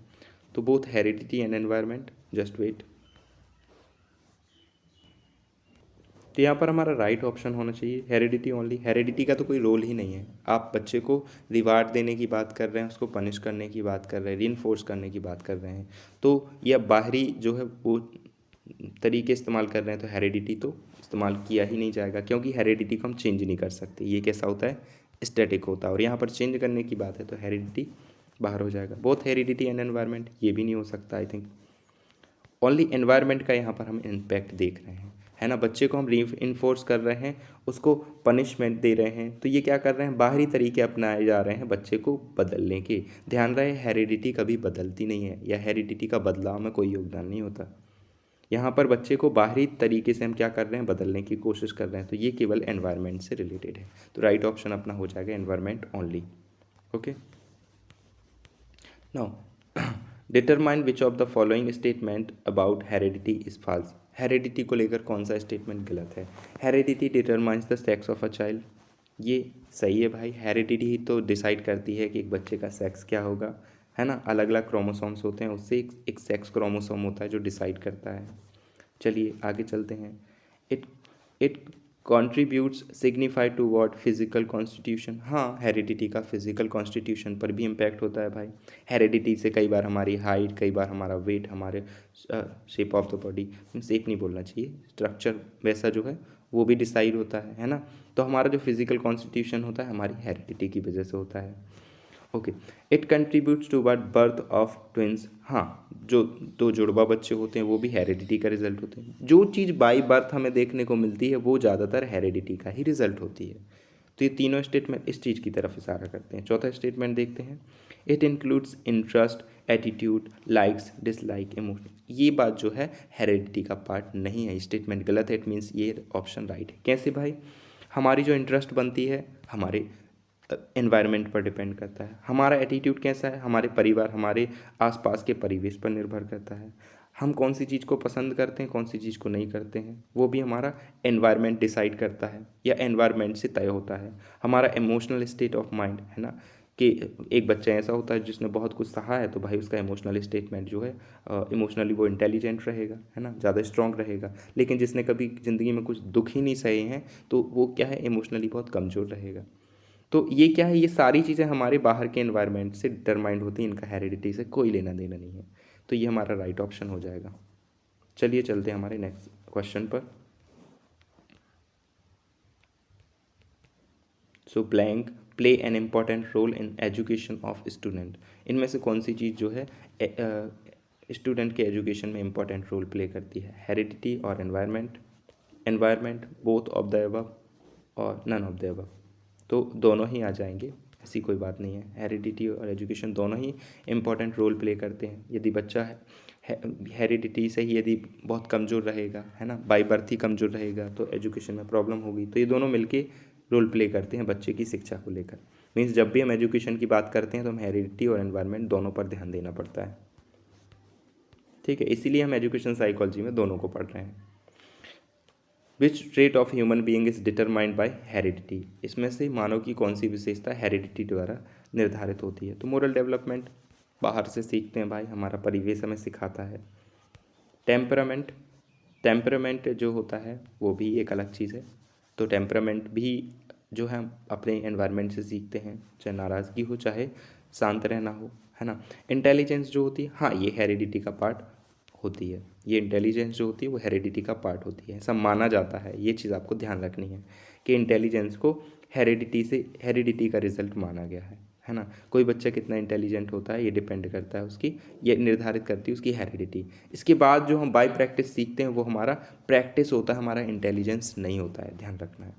तो both heredity and environment. Just wait, तो यहाँ पर हमारा राइट ऑप्शन होना चाहिए हेरिडिटी ओनली। हेरिडिटी का तो कोई रोल ही नहीं है, आप बच्चे को रिवार्ड देने की बात कर रहे हैं, उसको पनिश करने की बात कर रहे हैं, रीइंफोर्स करने की बात कर रहे हैं, तो यह बाहरी जो है वो तरीके इस्तेमाल कर रहे हैं, तो हेरिडिटी तो इस्तेमाल किया ही नहीं जाएगा, क्योंकि हेरिडिटी को हम चेंज नहीं कर सकते। ये कैसा होता है, स्टैटिक होता है, और यहाँ पर चेंज करने की बात है तो हेरिडिटी बाहर हो जाएगा। बोथ हेरिडिटी एंड एनवायरनमेंट, ये भी नहीं हो सकता। आई थिंक ओनली एनवायरनमेंट का यहाँ पर हम इम्पैक्ट देख रहे हैं। है ना, बच्चे को हम री इन्फोर्स कर रहे हैं, उसको पनिशमेंट दे रहे हैं, तो ये क्या कर रहे हैं, बाहरी तरीके अपनाए जा रहे हैं बच्चे को बदलने के। ध्यान रहे हेरिडिटी कभी बदलती नहीं है, या हेरिडिटी का बदलाव में कोई योगदान नहीं होता। यहाँ पर बच्चे को बाहरी तरीके से हम क्या कर रहे हैं, बदलने की कोशिश कर रहे हैं, तो ये केवल एनवायरनमेंट से रिलेटेड है। तो राइट ऑप्शन अपना हो जाएगा environment only. Okay, now determine which of the following statement about heredity is false. Heredity को लेकर कौन सा स्टेटमेंट गलत है। Heredity determines the sex of a child, ये सही है भाई। हेरिडिटी ही तो डिसाइड करती है कि एक बच्चे का सेक्स क्या होगा, है ना। अलग अलग क्रोमोसोम्स होते हैं, उससे एक सेक्स क्रोमोसोम होता है जो डिसाइड करता है। चलिए आगे चलते हैं। It it contributes signify to what physical constitution. हाँ, हेरिडिटी का फिजिकल कॉन्स्टिट्यूशन पर भी इम्पैक्ट होता है भाई। हेरिडिटी से कई बार हमारी हाइट, कई बार हमारा वेट, हमारे shape of the body, shape नहीं बोलना चाहिए, स्ट्रक्चर वैसा जो है वो भी डिसाइड होता है ना। तो हमारा जो फिजिकल कॉन्स्टिट्यूशन होता है हमारी हेरिडिटी की वजह से होता है। Okay, it contributes to birth of twins. हाँ, जो दो जुड़वा बच्चे होते हैं वो भी हेरिडिटी का रिजल्ट होते हैं। जो चीज़ बाई बर्थ हमें देखने को मिलती है वो ज़्यादातर हेरिडिटी का ही रिजल्ट होती है। तो ये तीनों स्टेटमेंट इस चीज़ की तरफ इशारा करते हैं। चौथा स्टेटमेंट देखते हैं। It includes interest, attitude, likes, dislike, emotion. ये बात जो है हेरिडिटी का पार्ट नहीं है, स्टेटमेंट गलत है। इट मीन्स ये ऑप्शन राइट है। कैसे भाई, हमारी जो इंटरेस्ट बनती है हमारे एनवायरनमेंट पर डिपेंड करता है। हमारा एटीट्यूड कैसा है, हमारे परिवार, हमारे आसपास के परिवेश पर निर्भर करता है। हम कौन सी चीज़ को पसंद करते हैं, कौन सी चीज़ को नहीं करते हैं, वो भी हमारा एनवायरनमेंट डिसाइड करता है या एनवायरनमेंट से तय होता है। हमारा इमोशनल स्टेट ऑफ माइंड, है ना, कि एक बच्चा ऐसा होता है जिसने बहुत कुछ सहा है तो भाई उसका इमोशनल स्टेटमेंट जो है इमोशनली वो इंटेलिजेंट रहेगा, है ना, ज़्यादा स्ट्रॉन्ग रहेगा। लेकिन जिसने कभी ज़िंदगी में कुछ दुख ही नहीं सहे हैं तो वो क्या है, इमोशनली बहुत कमज़ोर रहेगा। तो ये क्या है, ये सारी चीज़ें हमारे बाहर के एनवायरनमेंट से डिटरमाइंड होती हैं, इनका हेरिडिटी से कोई लेना देना नहीं है। तो ये हमारा राइट ऑप्शन हो जाएगा। चलिए चलते हैं हमारे नेक्स्ट क्वेश्चन पर। So blank play an important role in education of student. इनमें से कौन सी चीज़ जो है स्टूडेंट के एजुकेशन में इम्पॉर्टेंट रोल प्ले करती है, हेरिडिटी और environment, environment, both of the above और नन ऑफ द एबव। तो दोनों ही आ जाएंगे, ऐसी कोई बात नहीं है। हेरिडिटी और एजुकेशन दोनों ही इम्पॉर्टेंट रोल प्ले करते हैं। यदि बच्चा हेरिडिटी से ही यदि बहुत कमज़ोर रहेगा, है ना, बाई बर्थ ही कमज़ोर रहेगा तो एजुकेशन में प्रॉब्लम होगी। तो ये दोनों मिलके रोल प्ले करते हैं बच्चे की शिक्षा को लेकर। मीन्स जब भी हम एजुकेशन की बात करते हैं तो हम हेरिडिटी और एनवायरनमेंट दोनों पर ध्यान देना पड़ता है, ठीक है। इसीलिए हम एजुकेशन साइकोलॉजी में दोनों को पढ़ रहे हैं। Which trait of human being is determined by heredity. इसमें से मानव की कौन सी विशेषता हेरिडिटी द्वारा निर्धारित होती है। तो मोरल डेवलपमेंट बाहर से सीखते हैं भाई, हमारा परिवेश हमें सिखाता है। टेम्परामेंट, टेम्परामेंट जो होता है वो भी एक अलग चीज़ है। तो टेम्परामेंट भी जो है हम अपने एनवायरनमेंट से सीखते हैं, चाहे नाराज़गी हो चाहे शांत रहना हो, है ना। इंटेलिजेंस जो होती है, हाँ, ये हेरिडिटी का पार्ट होती है। ये इंटेलिजेंस जो होती है वो हेरिडिटी का पार्ट होती है, ऐसा माना जाता है। ये चीज़ आपको ध्यान रखनी है कि इंटेलिजेंस को हेरिडिटी का रिजल्ट माना गया है ना। कोई बच्चा कितना इंटेलिजेंट होता है ये डिपेंड करता है उसकी, ये निर्धारित करती है उसकी हेरिडिटी। इसके बाद जो हम बाय प्रैक्टिस सीखते हैं वो हमारा प्रैक्टिस होता है, हमारा इंटेलिजेंस नहीं होता है, ध्यान रखना है।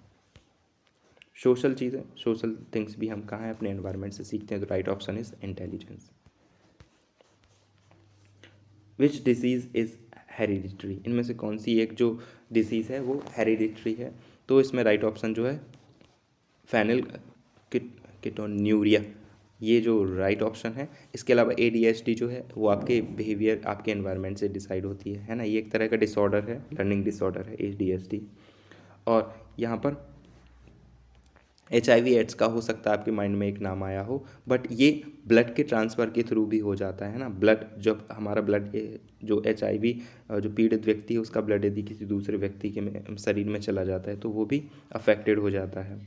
सोशल चीज़ें, सोशल थिंग्स भी हम कहाँ हैं, अपने एनवायरनमेंट से सीखते हैं। तो right option is intelligence. Which disease is hereditary. इनमें से कौन सी एक जो डिसीज़ है वो हेरिडिटरी है। तो इसमें राइट ऑप्शन जो है फेनिल कीटोन्यूरिया, ये जो राइट ऑप्शन है। इसके अलावा ADHD जो है वो आपके बिहेवियर, आपके एनवायरनमेंट से डिसाइड होती है ना। ये एक तरह का डिसऑर्डर है, लर्निंग डिसऑर्डर है ADHD। और यहाँ पर HIV एड्स का हो सकता है आपके माइंड में एक नाम आया हो, बट ये ब्लड के ट्रांसफ़र के थ्रू भी हो जाता है ना। ब्लड, जब हमारा ब्लड जो HIV जो पीड़ित व्यक्ति है उसका ब्लड यदि किसी दूसरे व्यक्ति के शरीर में चला जाता है तो वो भी अफेक्टेड हो जाता है,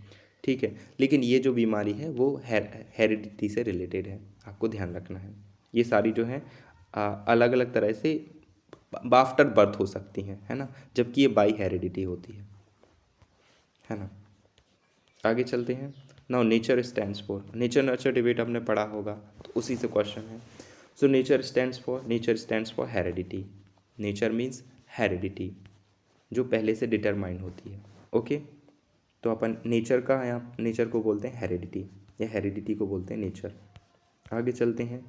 ठीक है। लेकिन ये जो बीमारी है वो हेरिडिटी से रिलेटेड है, आपको ध्यान रखना है। ये सारी जो है अलग अलग तरह से आफ्टर बर्थ हो सकती हैं, है ना, जबकि ये बाई हेरिडिटी होती है ना। आगे चलते हैं। Now nature stands for, nature nurture debate आपने पढ़ा होगा तो उसी से क्वेश्चन है। So nature stands for heredity. Nature means heredity, जो पहले से डिटरमाइन होती है। ओके, तो अपन नेचर का, यहाँ नेचर को बोलते हैं हेरिडिटी, या हेरिडिटी को बोलते हैं नेचर। आगे चलते हैं।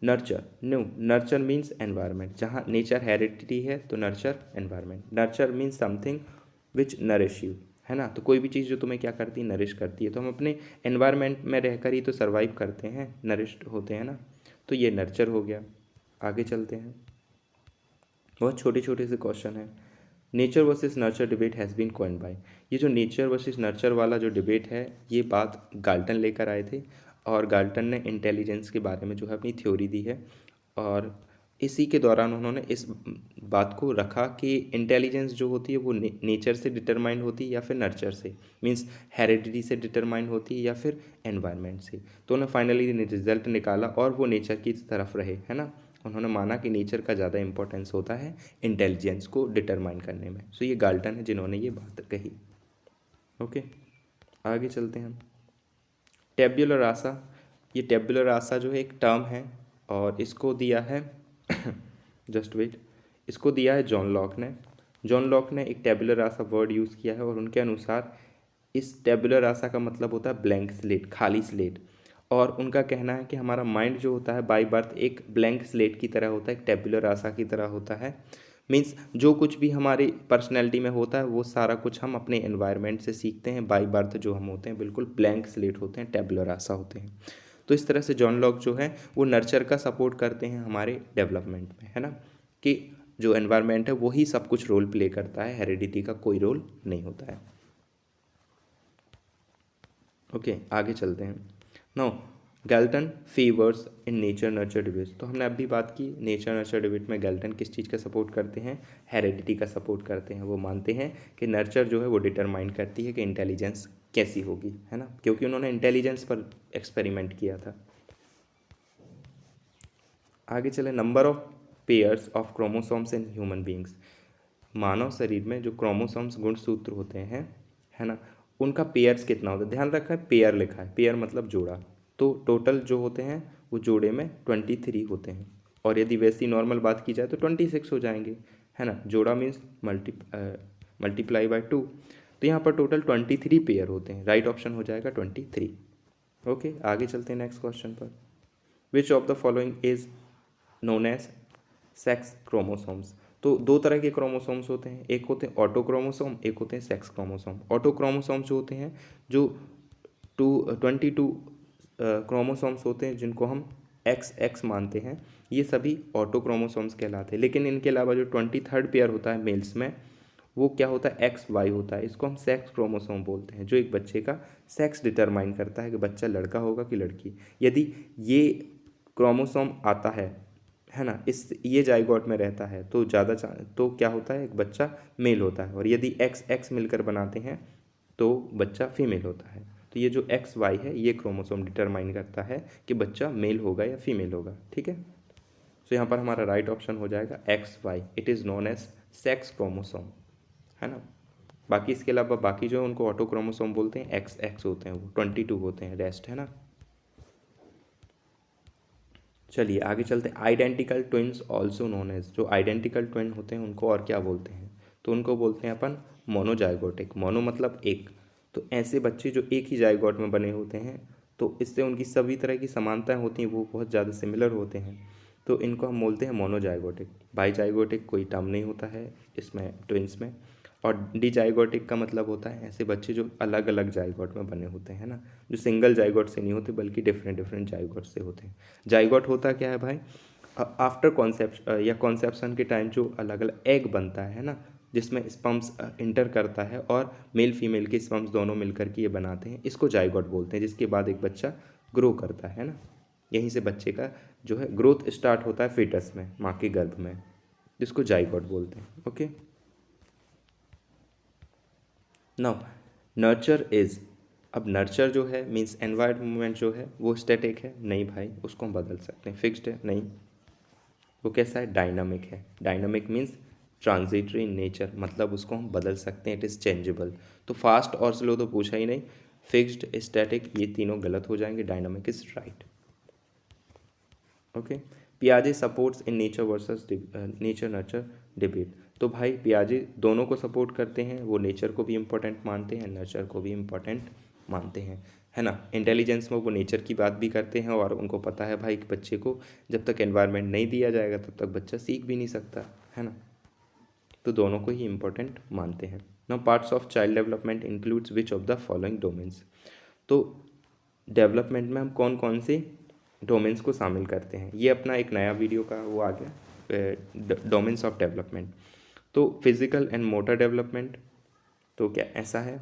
Nurture, no, nurture means environment. जहाँ नेचर हेरिडिटी है तो nurture environment. Nurture means something which nourish you, है ना। तो कोई भी चीज़ जो तुम्हें क्या करती है, नरिश करती है। तो हम अपने एनवायरनमेंट में रहकर ही तो सर्वाइव करते हैं, नरिश्ड होते हैं ना, तो ये नर्चर हो गया। आगे चलते हैं। बहुत छोटे छोटे से क्वेश्चन है। Nature versus nurture debate has been coined by, ये जो नेचर वर्सेस नर्चर वाला जो डिबेट है, ये बात गाल्टन लेकर आए थे, और गाल्टन ने इंटेलिजेंस के बारे में जो है अपनी थ्योरी दी है। और इसी के दौरान उन्होंने इस बात को रखा कि इंटेलिजेंस जो होती है वो नेचर से डिटरमाइंड होती है या फिर नर्चर से, मीन्स हेरिडिटी से डिटरमाइंड होती है या फिर एनवायरनमेंट से। तो उन्होंने फाइनली रिजल्ट निकाला और वो नेचर की तरफ रहे, है ना। उन्होंने माना कि नेचर का ज़्यादा इंपॉर्टेंस होता है इंटेलिजेंस को डिटरमाइन करने में। सो ये गाल्टन है जिन्होंने ये बात कही। ओके, आगे चलते हैं हम। टेब्यूलर रासा, ये टेब्यूलर रासा जो है एक टर्म है, और इसको दिया है जस्ट वेट, इसको दिया है जॉन लॉक ने। जॉन लॉक ने एक टेब्यूलर रासा वर्ड यूज़ किया है, और उनके अनुसार इस टेब्यूलर रासा का मतलब होता है ब्लैंक स्लेट, खाली स्लेट। और उनका कहना है कि हमारा माइंड जो होता है बाय बर्थ एक ब्लैंक स्लेट की तरह होता है, एक टेब्यूलर रासा की तरह होता है। मीन्स जो कुछ भी हमारी पर्सनैलिटी में होता है वो सारा कुछ हम अपने एनवायरनमेंट से सीखते हैं। बाय बर्थ जो हम होते हैं बिल्कुल ब्लैंक स्लेट होते हैं, टेब्यूलर रासा होते हैं। तो इस तरह से जॉन लॉक जो है वो नर्चर का सपोर्ट करते हैं हमारे डेवलपमेंट में, है ना, कि जो एनवायरनमेंट है वही सब कुछ रोल प्ले करता है, हेरिडिटी का कोई रोल नहीं होता है। ओके, आगे चलते हैं। Now Galton favours in nature nurture debate. तो हमने अभी बात की नेचर नर्चर डिबेट में गैल्टन किस चीज़ का सपोर्ट करते हैं, हेरिडिटी का सपोर्ट करते हैं। वो मानते हैं कि नर्चर जो है वो डिटरमाइन करती है कि इंटेलिजेंस कैसी होगी, है ना, क्योंकि उन्होंने इंटेलिजेंस पर एक्सपेरिमेंट किया था। आगे चले। Number of pairs of chromosomes in human beings. मानव शरीर में जो क्रोमोसोम्स गुणसूत्र होते हैं, है ना, उनका पेयर्स कितना होता है। ध्यान रखा है पेयर लिखा है, पेयर मतलब जोड़ा। तो टोटल जो होते हैं वो जोड़े में 23 होते हैं, और यदि वैसी नॉर्मल बात की जाए तो 26 हो जाएंगे, है ना। जोड़ा मीन्स मल्टीप्लाई बाय 2। तो यहाँ पर टोटल 23 पेयर होते हैं। राइट ऑप्शन हो जाएगा 23। ओके, आगे चलते हैं नेक्स्ट क्वेश्चन पर। Which of the following is known as sex chromosomes. तो दो तरह के क्रोमोसोम्स होते हैं, एक होते हैं ऑटो क्रोमोसोम, एक होते हैं सेक्स क्रोमोसोम। ऑटो क्रोमोसोम्स जो होते हैं जो 22 क्रोमोसोम्स होते हैं जिनको हम XX मानते हैं, ये सभी ऑटो क्रोमोसोम्स कहलाते हैं। लेकिन इनके अलावा जो 23rd पेयर होता है मेल्स में, वो क्या होता है, XY होता है। इसको हम सेक्स क्रोमोसोम बोलते हैं, जो एक बच्चे का सेक्स डिटरमाइन करता है कि बच्चा लड़का होगा कि लड़की। यदि ये क्रोमोसोम आता है ना, इस ये जाइगोट में रहता है तो तो क्या होता है, एक बच्चा मेल होता है। और यदि XX मिलकर बनाते हैं तो बच्चा फीमेल होता है। तो ये जो XY है ये क्रोमोसोम डिटरमाइन करता है कि बच्चा मेल होगा या फीमेल होगा, ठीक है। तो यहाँ पर हमारा राइट ऑप्शन हो जाएगा XY। It is known as sex chromosome, है ना। बाकी इसके अलावा बाकी जो उनको ऑटो क्रोमोसोम बोलते हैं, XX होते हैं, वो 22 होते हैं रेस्ट, है ना। चलिए आगे चलते हैं। Identical twins also known as, जो आइडेंटिकल ट्विन होते हैं उनको और क्या बोलते हैं, तो उनको बोलते हैं अपन मोनोजाइगोटिक। मोनो मतलब एक, तो ऐसे बच्चे जो एक ही जाइगोट में बने होते हैं तो इससे उनकी सभी तरह की समानताएं होती हैं, वो बहुत ज़्यादा सिमिलर होते हैं, तो इनको हम बोलते हैं मोनोजाइगोटिक। बाईजाइगोटिक कोई टर्म नहीं होता है इसमें ट्विन्स में। और डिजाइगोटिक का मतलब होता है ऐसे बच्चे जो अलग अलग जाइगोट में बने होते हैं ना, जो सिंगल जाइगोट से नहीं होते बल्कि डिफरेंट डिफरेंट जाइगोट से होते हैं। जाइगोट होता क्या है भाई, आफ्टर कॉन्सेप्ट या कॉन्सेप्शन के टाइम जो अलग अलग एग बनता है ना, जिसमें स्पर्म्स इंटर करता है और मेल फीमेल के स्पर्म्स दोनों मिलकर के ये बनाते हैं, इसको जाइगोट बोलते हैं। जिसके बाद एक बच्चा ग्रो करता है ना, यहीं से बच्चे का जो है ग्रोथ स्टार्ट होता है फीटस में, माँ के गर्भ में, जिसको जाइगोट बोलते हैं। ओके, नाउ नर्चर इज, अब नर्चर जो है मीन्स एनवायरनमेंट जो है वो स्टैटिक है, नहीं भाई उसको हम बदल सकते हैं। फिक्स्ड है, नहीं। वो कैसा है, डायनामिक है। Dynamic means transitory in nature, मतलब उसको हम बदल सकते हैं, इट इज़ चेंजेबल। तो फास्ट और स्लो तो पूछा ही नहीं, फिक्स्ड स्टैटिक ये तीनों गलत हो जाएंगे, डायनामिक इज राइट। ओके, पियाजे supports in nature versus nature nurture debate. तो भाई पियाजे दोनों को सपोर्ट करते हैं, वो नेचर को भी इम्पोर्टेंट मानते हैं, नर्चर को भी इम्पोर्टेंट मानते हैं, है ना। इंटेलिजेंस में वो नेचर की बात भी करते हैं और उनको पता है भाई कि बच्चे को जब तक एनवायरनमेंट नहीं दिया जाएगा तब तक बच्चा सीख भी नहीं सकता, है ना। तो दोनों को ही इम्पोर्टेंट मानते हैं। Now parts of child development includes which of the following domains. तो डेवलपमेंट में हम कौन कौन से डोमेन्स को शामिल करते हैं, ये अपना एक नया वीडियो का वो आ गया, डोमेन्स ऑफ डेवलपमेंट। तो फिजिकल एंड मोटर डेवलपमेंट, तो क्या ऐसा है,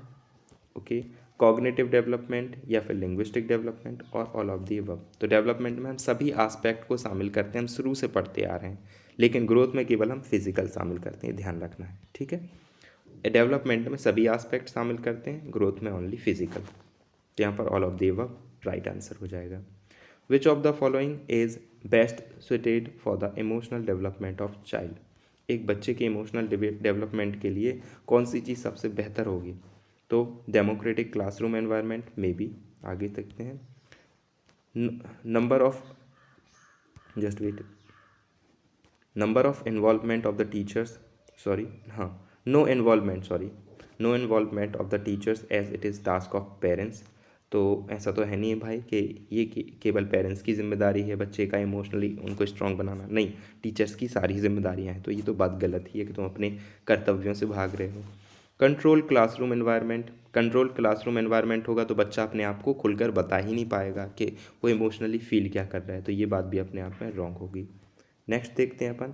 ओके। कॉग्निटिव डेवलपमेंट या फिर लिंग्विस्टिक डेवलपमेंट और ऑल ऑफ दी अबव। तो डेवलपमेंट में हम सभी एस्पेक्ट को शामिल करते हैं, हम शुरू से पढ़ते आ रहे हैं, लेकिन ग्रोथ में केवल हम फिजिकल शामिल करते हैं, ध्यान रखना है, ठीक है। डेवलपमेंट में सभी एस्पेक्ट शामिल करते हैं, ग्रोथ में ओनली फिजिकल। तो यहाँ पर all of the above right answer हो जाएगा। विच of the following is best suited for the emotional development of child. एक बच्चे के इमोशनल डेवलपमेंट के लिए कौन सी चीज़ सबसे बेहतर होगी। तो डेमोक्रेटिक क्लासरूम एनवायरनमेंट में भी, आगे देखते हैं, number of just wait number of involvement of the teachers, sorry हाँ, no involvement of the teachers as it is task of parents. तो ऐसा तो है नहीं है भाई कि ये केवल पेरेंट्स की जिम्मेदारी है बच्चे का इमोशनली उनको स्ट्रांग बनाना, नहीं, टीचर्स की सारी जिम्मेदारियां हैं। तो ये तो बात गलत ही है कि तुम अपने कर्तव्यों से भाग रहे हो। कंट्रोल क्लासरूम एनवायरनमेंट होगा तो बच्चा अपने आप को खुलकर बता ही नहीं पाएगा कि वो इमोशनली फील क्या कर रहा है, तो ये बात भी अपने आप में रॉन्ग होगी। नेक्स्ट देखते हैं अपन,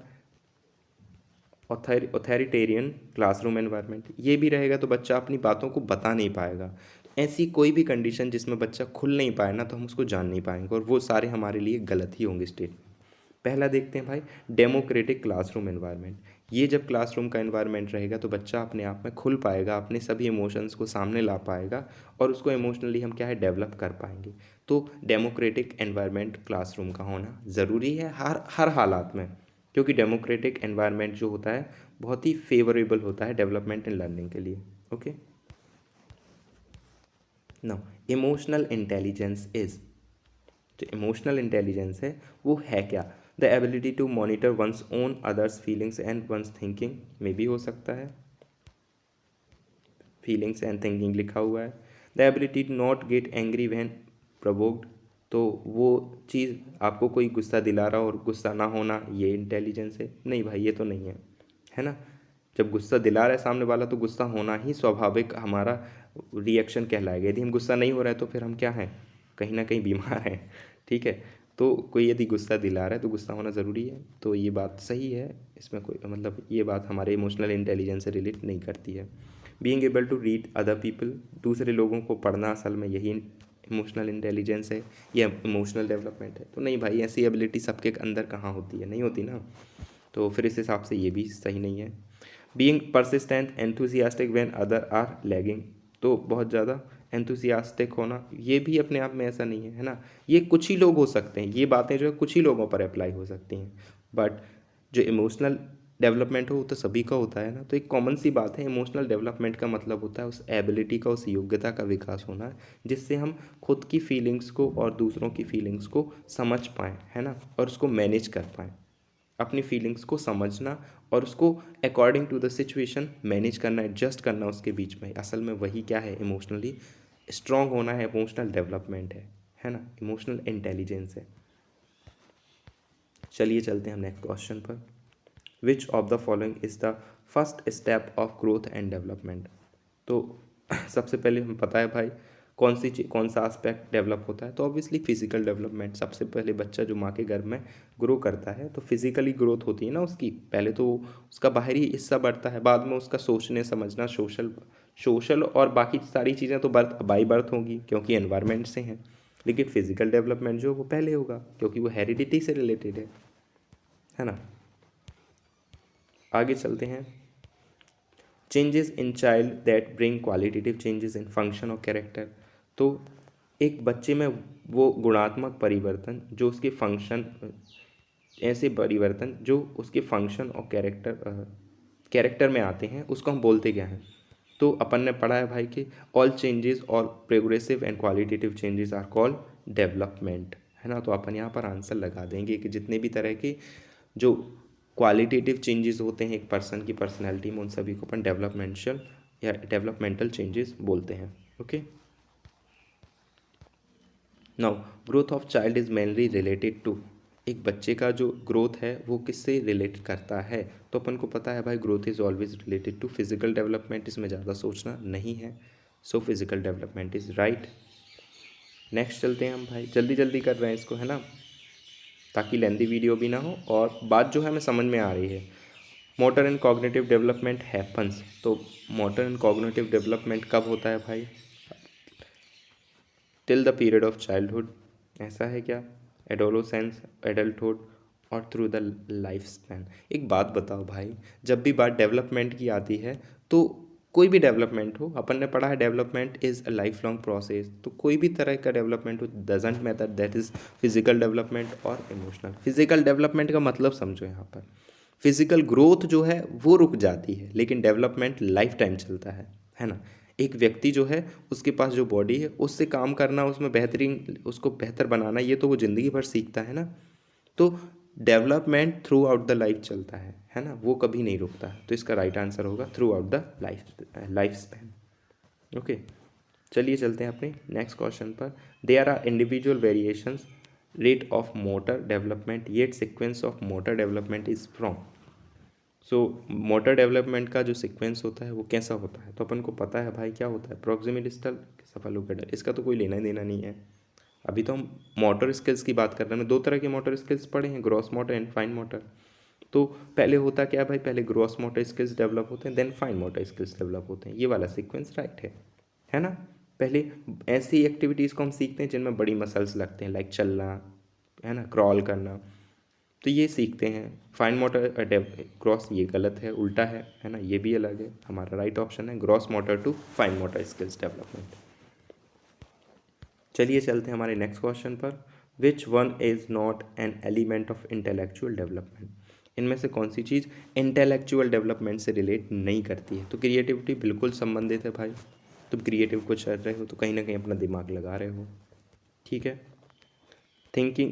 ऑथोरिटेरियन क्लासरूम एनवायरनमेंट, ये भी रहेगा तो बच्चा अपनी बातों को बता नहीं पाएगा। ऐसी कोई भी कंडीशन जिसमें बच्चा खुल नहीं पाए ना, तो हम उसको जान नहीं पाएंगे, और वो सारे हमारे लिए गलत ही होंगे स्टेट। पहला देखते हैं भाई, डेमोक्रेटिक क्लासरूम एनवायरनमेंट। ये जब क्लासरूम का एनवायरनमेंट रहेगा तो बच्चा अपने आप में खुल पाएगा, अपने सभी इमोशंस को सामने ला पाएगा, और उसको इमोशनली हम क्या है डेवलप कर पाएंगे। तो डेमोक्रेटिक एनवायरनमेंट क्लासरूम का होना ज़रूरी है हर हर हालात में, क्योंकि डेमोक्रेटिक एनवायरनमेंट जो होता है बहुत ही फेवरेबल होता है डेवलपमेंट एंड लर्निंग के लिए, okay. Now emotional intelligence is, जो इमोशनल इंटेलिजेंस है वो है क्या, the ability to monitor one's own others feelings and one's thinking, में भी हो सकता है, फीलिंग्स एंड थिंकिंग लिखा हुआ है। The ability to not get angry when provoked, तो वो चीज़ आपको कोई गुस्सा दिला रहा हो और गुस्सा ना होना, ये इंटेलिजेंस है, नहीं भाई ये तो नहीं है ना। जब गुस्सा दिला रहा है सामने वाला तो गुस्सा होना ही स्वाभाविक हमारा रिएक्शन कहलाएगा। यदि हम गुस्सा नहीं हो रहा है तो फिर हम क्या हैं, कहीं ना कहीं बीमार हैं, ठीक है। तो कोई यदि गुस्सा दिला रहा है तो गुस्सा होना ज़रूरी है, तो ये बात सही है, इसमें कोई मतलब ये बात हमारे इमोशनल इंटेलिजेंस से रिलेट नहीं करती है। Being able to read other people, दूसरे लोगों को पढ़ना असल में यही इमोशनल इंटेलिजेंस है, ये इमोशनल डेवलपमेंट है। तो नहीं भाई ऐसी एबिलिटी सबके अंदर कहाँ होती है, नहीं होती ना, तो फिर इस हिसाब से ये भी सही नहीं है। Being persistent enthusiastic when other are lagging, तो बहुत ज़्यादा एंथुसियास्टिक होना ये भी अपने आप में ऐसा नहीं है ना, ये कुछ ही लोग हो सकते हैं, ये बातें जो है कुछ ही लोगों पर अप्लाई हो सकती हैं, बट जो इमोशनल डेवलपमेंट हो वो तो सभी का होता है ना। तो एक कॉमन सी बात है, इमोशनल डेवलपमेंट का मतलब होता है उस एबिलिटी का, उस योग्यता का विकास होना, जिससे हम खुद की फीलिंग्स को और दूसरों की फीलिंग्स को समझ पाएँ, है ना, और उसको मैनेज कर पाएँ। अपनी फीलिंग्स को समझना और उसको according to the situation manage करना, एडजस्ट करना उसके बीच में, असल में वही क्या है, इमोशनली स्ट्रांग होना है, इमोशनल डेवलपमेंट है ना, इमोशनल इंटेलिजेंस है। चलिए चलते हैं हम नेक्स्ट क्वेश्चन पर। Which of the following is the first step of growth and development. तो सबसे पहले हमें पता है भाई कौन सा एस्पेक्ट डेवलप होता है, तो ऑब्वियसली फिजिकल डेवलपमेंट। सबसे पहले बच्चा जो माँ के गर्भ में ग्रो करता है तो फिजिकली ग्रोथ होती है ना उसकी, पहले तो उसका बाहरी हिस्सा बढ़ता है, बाद में उसका सोचने समझना, सोशल और बाकी सारी चीज़ें तो बाई बर्थ होंगी क्योंकि एनवायरनमेंट से हैं, लेकिन फिजिकल डेवलपमेंट जो वो पहले होगा क्योंकि वो हेरिडिटी से रिलेटेड है ना। आगे चलते हैं, changes in child that bring qualitative changes in function और कैरेक्टर। तो एक बच्चे में वो गुणात्मक परिवर्तन जो उसके फंक्शन, ऐसे परिवर्तन जो उसके फंक्शन और कैरेक्टर में आते हैं, उसको हम बोलते क्या हैं। तो अपन ने पढ़ा है भाई कि ऑल चेंजेस और progressive and qualitative changes are called development, है ना। तो अपन यहाँ पर आंसर लगा देंगे कि जितने भी तरह के जो क्वालिटेटिव चेंजेस होते हैं एक पर्सन की पर्सनैलिटी में, उन सभी को अपन डेवलपमेंटल या डेवलपमेंटल चेंजेस बोलते हैं। Okay, now growth of child is mainly related to, एक बच्चे का जो ग्रोथ है वो किससे रिलेट करता है, तो अपन को पता है भाई growth is always related to physical development, इसमें ज़्यादा सोचना नहीं है। So physical development is right. Next चलते हैं हम भाई, जल्दी जल्दी कर रहे हैं इसको, है ना, ताकि लेंदी वीडियो भी ना हो और बात जो है हमें समझ में आ रही है। Motor and cognitive development happens, तो मोटर एंड कॉग्निटिव डेवलपमेंट कब होता है भाई, till the period of childhood, ऐसा है क्या, एडोलोसेंस, एडल्टहुड और थ्रू द लाइफ स्पैन। एक बात बताओ भाई, जब भी बात डेवलपमेंट की आती है तो कोई भी डेवलपमेंट हो, अपन ने पढ़ा है development is a life long process, तो कोई भी तरह का डेवलपमेंट हो doesn't matter that is physical development और इमोशनल। फिजिकल डेवलपमेंट का मतलब समझो यहाँ पर, फिजिकल ग्रोथ जो है वो रुक जाती है लेकिन डेवलपमेंट लाइफ टाइम चलता है ना। एक व्यक्ति जो है उसके पास जो बॉडी है उससे काम करना, उसमें बेहतरीन, उसको बेहतर बनाना, ये तो वो ज़िंदगी भर सीखता है ना। तो development throughout the life चलता है ना, वो कभी नहीं रुकता। तो इसका राइट आंसर होगा throughout the life span. Okay, चलिए चलते हैं अपने नेक्स्ट क्वेश्चन पर। There are individual variations rate of motor development yet sequence of motor development is from. So motor development का जो सीक्वेंस होता है वो कैसा होता है, तो अपन को पता है भाई क्या होता है, प्रॉक्सिमल डिस्टल सेफालोपोडियल, इसका तो कोई लेना देना नहीं है। अभी तो हम मोटर स्किल्स की बात कर रहे हैं, दो तरह के मोटर स्किल्स पढ़े हैं, gross motor and fine motor. तो पहले होता क्या है भाई, पहले ग्रॉस मोटर स्किल्स डेवलप होते हैं, then fine motor skills develop होते हैं, ये वाला सीक्वेंस राइट है ना। पहले ऐसी एक्टिविटीज़ को हम सीखते हैं जिनमें बड़ी मसल्स लगते हैं, लाइक चलना, है ना, क्रॉल करना, तो ये सीखते हैं। फाइन मोटर ग्रॉस, ये गलत है, उल्टा है ना, ये भी अलग है, हमारा राइट ऑप्शन है gross motor to fine motor skills development. चलिए चलते हैं हमारे नेक्स्ट क्वेश्चन पर। Which one is not an element of intellectual development, इनमें से कौन सी चीज़ इंटेलेक्चुअल डेवलपमेंट से रिलेट नहीं करती है, तो क्रिएटिविटी बिल्कुल संबंधित है भाई। तुम क्रिएटिव कुछ कर रहे हो तो कहीं ना कहीं अपना दिमाग लगा रहे हो, ठीक है, थिंकिंग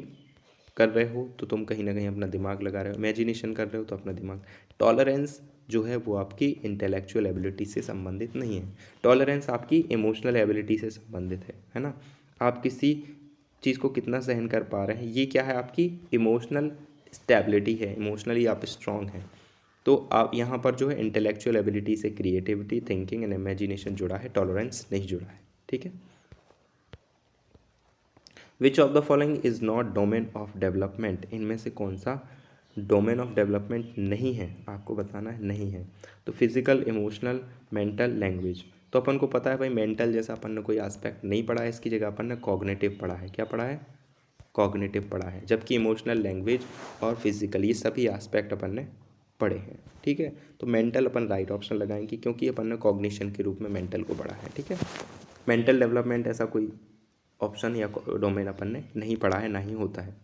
कर रहे हो तो तुम कहीं ना कहीं अपना दिमाग लगा रहे हो, इमेजिनेशन कर रहे हो तो अपना दिमाग। टॉलरेंस जो है वो आपकी इंटेलेक्चुअल एबिलिटी से संबंधित नहीं है, टॉलरेंस आपकी इमोशनल एबिलिटी से संबंधित है ना। आप किसी चीज़ को कितना सहन कर पा रहे हैं, ये क्या है, आपकी इमोशनल स्टेबिलिटी है, इमोशनली आप स्ट्रांग हैं। तो आप यहाँ पर जो है इंटेलेक्चुअल एबिलिटी से क्रिएटिविटी, थिंकिंग एंड इमेजिनेशन जुड़ा है, टॉलरेंस नहीं जुड़ा है, ठीक है। Which of the following is not domain of development, इनमें से कौन सा डोमेन ऑफ डेवलपमेंट नहीं है, आपको बताना है, नहीं है। तो फिजिकल, इमोशनल, मेंटल, लैंग्वेज। तो अपन को पता है भाई मेंटल जैसा अपन ने कोई एस्पेक्ट नहीं पढ़ा है, इसकी जगह अपन ने कॉग्निटिव पढ़ा है, क्या पढ़ा है, कॉग्निटिव पढ़ा है, जबकि इमोशनल, लैंग्वेज और फिजिकल ये सभी एस्पेक्ट अपन ने पढ़े हैं, ठीक है। तो मेंटल अपन राइट ऑप्शन लगाएंगे क्योंकि अपन ने कॉग्निशन के रूप में मेंटल को पढ़ा है, ठीक है। मेंटल डेवलपमेंट ऐसा कोई ऑप्शन या डोमेन अपन ने नहीं पढ़ा है, ना ही होता है।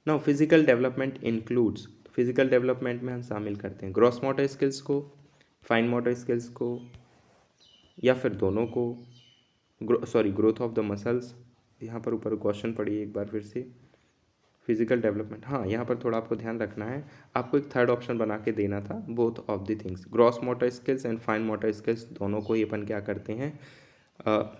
Now physical development includes, physical development में हम शामिल करते हैं ग्रॉस मोटर स्किल्स को, फाइन मोटर स्किल्स को, या फिर दोनों को, ग्रोथ ऑफ द मसल्स। यहाँ पर ऊपर क्वेश्चन पढ़िए एक बार फिर से, फिजिकल डेवलपमेंट, हाँ यहाँ पर थोड़ा आपको ध्यान रखना है, आपको एक थर्ड ऑप्शन बना के देना था, both of the things, gross motor skills and fine motor skills दोनों को ही अपन क्या करते हैं,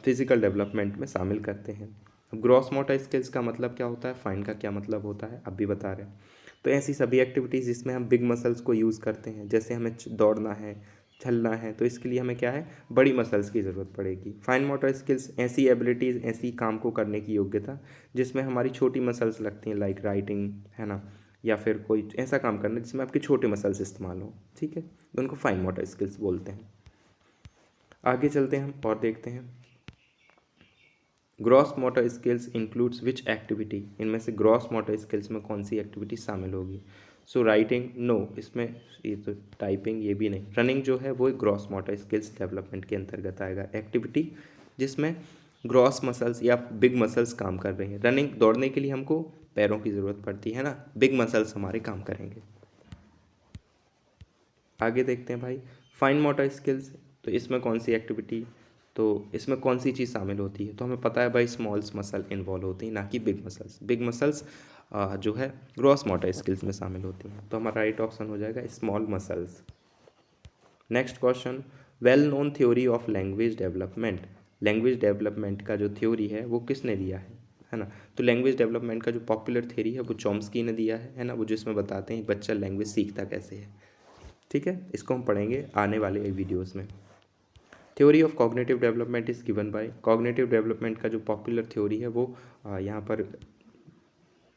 फिजिकल डेवलपमेंट में शामिल करते हैं। अब ग्रॉस मोटर स्किल्स का मतलब क्या होता है, फाइन का क्या मतलब होता है, अब भी बता रहे हैं। तो ऐसी सभी एक्टिविटीज़ जिसमें हम बिग मसल्स को यूज़ करते हैं, जैसे हमें दौड़ना है, चलना है, तो इसके लिए हमें क्या है, बड़ी मसल्स की ज़रूरत पड़ेगी। फाइन मोटर स्किल्स ऐसी एबिलिटीज़, ऐसी काम को करने की योग्यता जिसमें हमारी छोटी मसल्स लगती हैं, लाइक राइटिंग, है ना, या फिर कोई ऐसा काम करना जिसमें आपके छोटे मसल्स इस्तेमाल हो, ठीक है, तो उनको फाइन मोटर स्किल्स बोलते हैं। आगे चलते हैं हम और देखते हैं ग्रॉस मोटर स्किल्स इंक्लूड्स विच एक्टिविटी, इनमें से ग्रॉस मोटर स्किल्स में कौन सी एक्टिविटी शामिल होगी। सो राइटिंग नो, इसमें ये तो टाइपिंग ये भी नहीं, रनिंग जो है वो ग्रॉस मोटर स्किल्स डेवलपमेंट के अंतर्गत आएगा, एक्टिविटी जिसमें ग्रॉस मसल्स या बिग मसल्स काम कर रही हैं। रनिंग, दौड़ने के लिए हमको पैरों की ज़रूरत पड़ती है ना, बिग मसल्स हमारे काम करेंगे। आगे देखते हैं भाई फाइन मोटर स्किल्स, तो इसमें कौन सी एक्टिविटी तो इसमें कौन सी चीज़ शामिल होती है? तो हमें पता है भाई स्मॉल्स मसल इन्वॉल्व होती हैं, ना कि बिग मसल्स। बिग मसल्स जो है ग्रॉस मोटर स्किल्स में शामिल होती हैं। तो हमारा राइट ऑप्शन हो जाएगा small muscles. Next question, well known theory of language development. Language development का जो थ्योरी है वो किसने दिया है ना? तो लैंग्वेज डेवलपमेंट का जो पॉपुलर थ्योरी है वो चॉम्स्की ने दिया है ना? वो जिसमें बताते हैं बच्चा लैंग्वेज सीखता कैसे है। ठीक है, इसको हम पढ़ेंगे आने वाले वीडियोज़ में। Theory of cognitive development is given by, cognitive development का जो पॉपुलर थ्योरी है वो यहाँ पर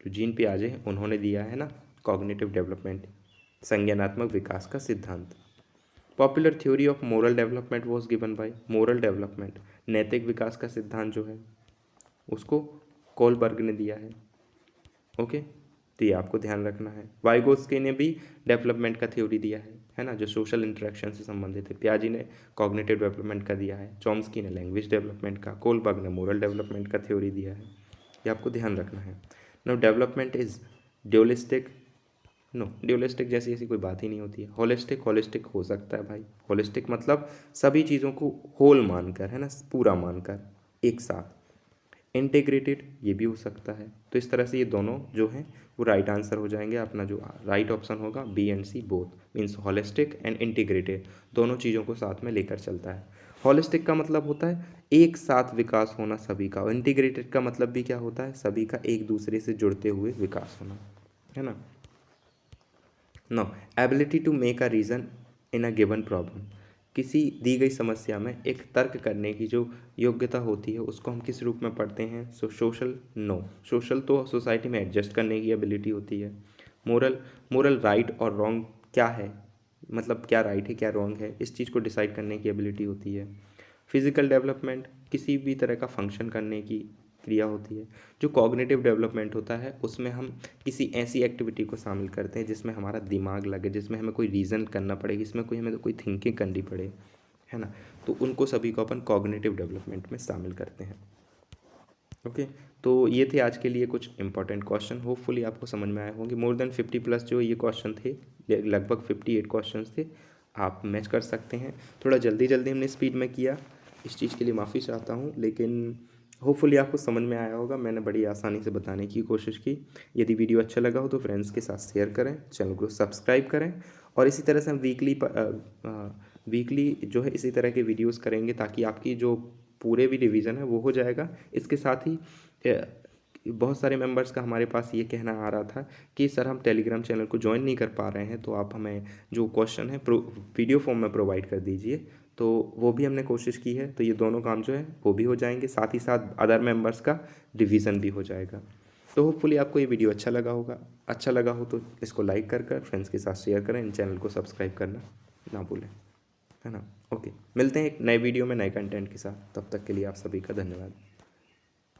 जो जीन पियाजे हैं उन्होंने दिया है ना, कॉग्निटिव डेवलपमेंट, संज्ञानात्मक विकास का सिद्धांत। Popular theory of moral development was given by, moral development, नैतिक विकास का सिद्धांत जो है उसको कोलबर्ग ने दिया है। ओके, तो ये आपको ध्यान रखना है। वाइगोत्स्की ने भी डेवलपमेंट का थ्योरी दिया है ना, जो सोशल इंटरेक्शन से संबंधित है। पियाजी ने कॉग्निटिव डेवलपमेंट का दिया है, चॉम्स्की ने लैंग्वेज डेवलपमेंट का, कोलबर्ग ने मोरल डेवलपमेंट का थ्योरी दिया है। ये आपको ध्यान रखना है। Now development is dualistic, no dualistic जैसी ऐसी कोई बात ही नहीं होती है। होलिस्टिक, होलिस्टिक हो सकता है भाई। होलिस्टिक मतलब सभी चीज़ों को होल मानकर, है ना, पूरा मानकर एक साथ। इंटीग्रेटेड ये भी हो सकता है। तो इस तरह से ये दोनों जो हैं वो राइट आंसर हो जाएंगे। अपना जो राइट ऑप्शन होगा B and C both, means holistic and integrated, दोनों चीज़ों को साथ में लेकर चलता है। होलिस्टिक का मतलब होता है एक साथ विकास होना सभी का, और इंटीग्रेटेड का मतलब भी क्या होता है, सभी का एक दूसरे से जुड़ते हुए विकास होना, है ना। No ability to make a reason in a given problem, किसी दी गई समस्या में एक तर्क करने की जो योग्यता होती है उसको हम किस रूप में पढ़ते हैं? सोशल, नो सोशल तो सोसाइटी में एडजस्ट करने की एबिलिटी होती है। मोरल, मोरल राइट और रॉन्ग क्या है, मतलब क्या राइट है क्या रॉन्ग है, इस चीज़ को डिसाइड करने की एबिलिटी होती है। फिजिकल डेवलपमेंट किसी भी तरह का फंक्शन करने की क्रिया होती है। जो कॉग्निटिव डेवलपमेंट होता है उसमें हम किसी ऐसी एक्टिविटी को शामिल करते हैं जिसमें हमारा दिमाग लगे, जिसमें हमें कोई रीज़न करना पड़े, जिसमें हमें कोई थिंकिंग करनी पड़े, है ना। तो उनको सभी को अपन कॉग्निटिव डेवलपमेंट में शामिल करते हैं। ओके, तो ये थे आज के लिए कुछ इंपॉर्टेंट क्वेश्चन। होपफुली आपको समझ में आए होंगे। मोर देन 50+ जो ये क्वेश्चन थे, लगभग 58 क्वेश्चन थे, आप मैच कर सकते हैं। थोड़ा जल्दी जल्दी हमने स्पीड में किया, इस चीज़ के लिए माफ़ी चाहता हूँ, लेकिन होपफुली आपको समझ में आया होगा। मैंने बड़ी आसानी से बताने की कोशिश की। यदि वीडियो अच्छा लगा हो तो फ्रेंड्स के साथ शेयर करें, चैनल को सब्सक्राइब करें, और इसी तरह से हम वीकली जो है इसी तरह के वीडियोस करेंगे ताकि आपकी जो पूरे भी रिवीजन है वो हो जाएगा। इसके साथ ही बहुत सारे मेंबर्स का हमारे पास ये कहना आ रहा था कि सर हम टेलीग्राम चैनल को ज्वाइन नहीं कर पा रहे हैं, तो आप हमें जो क्वेश्चन है वीडियो फॉर्म में प्रोवाइड कर दीजिए। तो वो भी हमने कोशिश की है, तो ये दोनों काम जो है वो भी हो जाएंगे, साथ ही साथ अदर मेंबर्स का रिवीजन भी हो जाएगा। तो होपफुली आपको ये वीडियो अच्छा लगा होगा। अच्छा लगा हो तो इसको लाइक कर फ्रेंड्स के साथ शेयर करें, इन चैनल को सब्सक्राइब करना ना भूलें, है ना। ओके, मिलते हैं एक नए वीडियो में नए कंटेंट के साथ। तब तक के लिए आप सभी का धन्यवाद।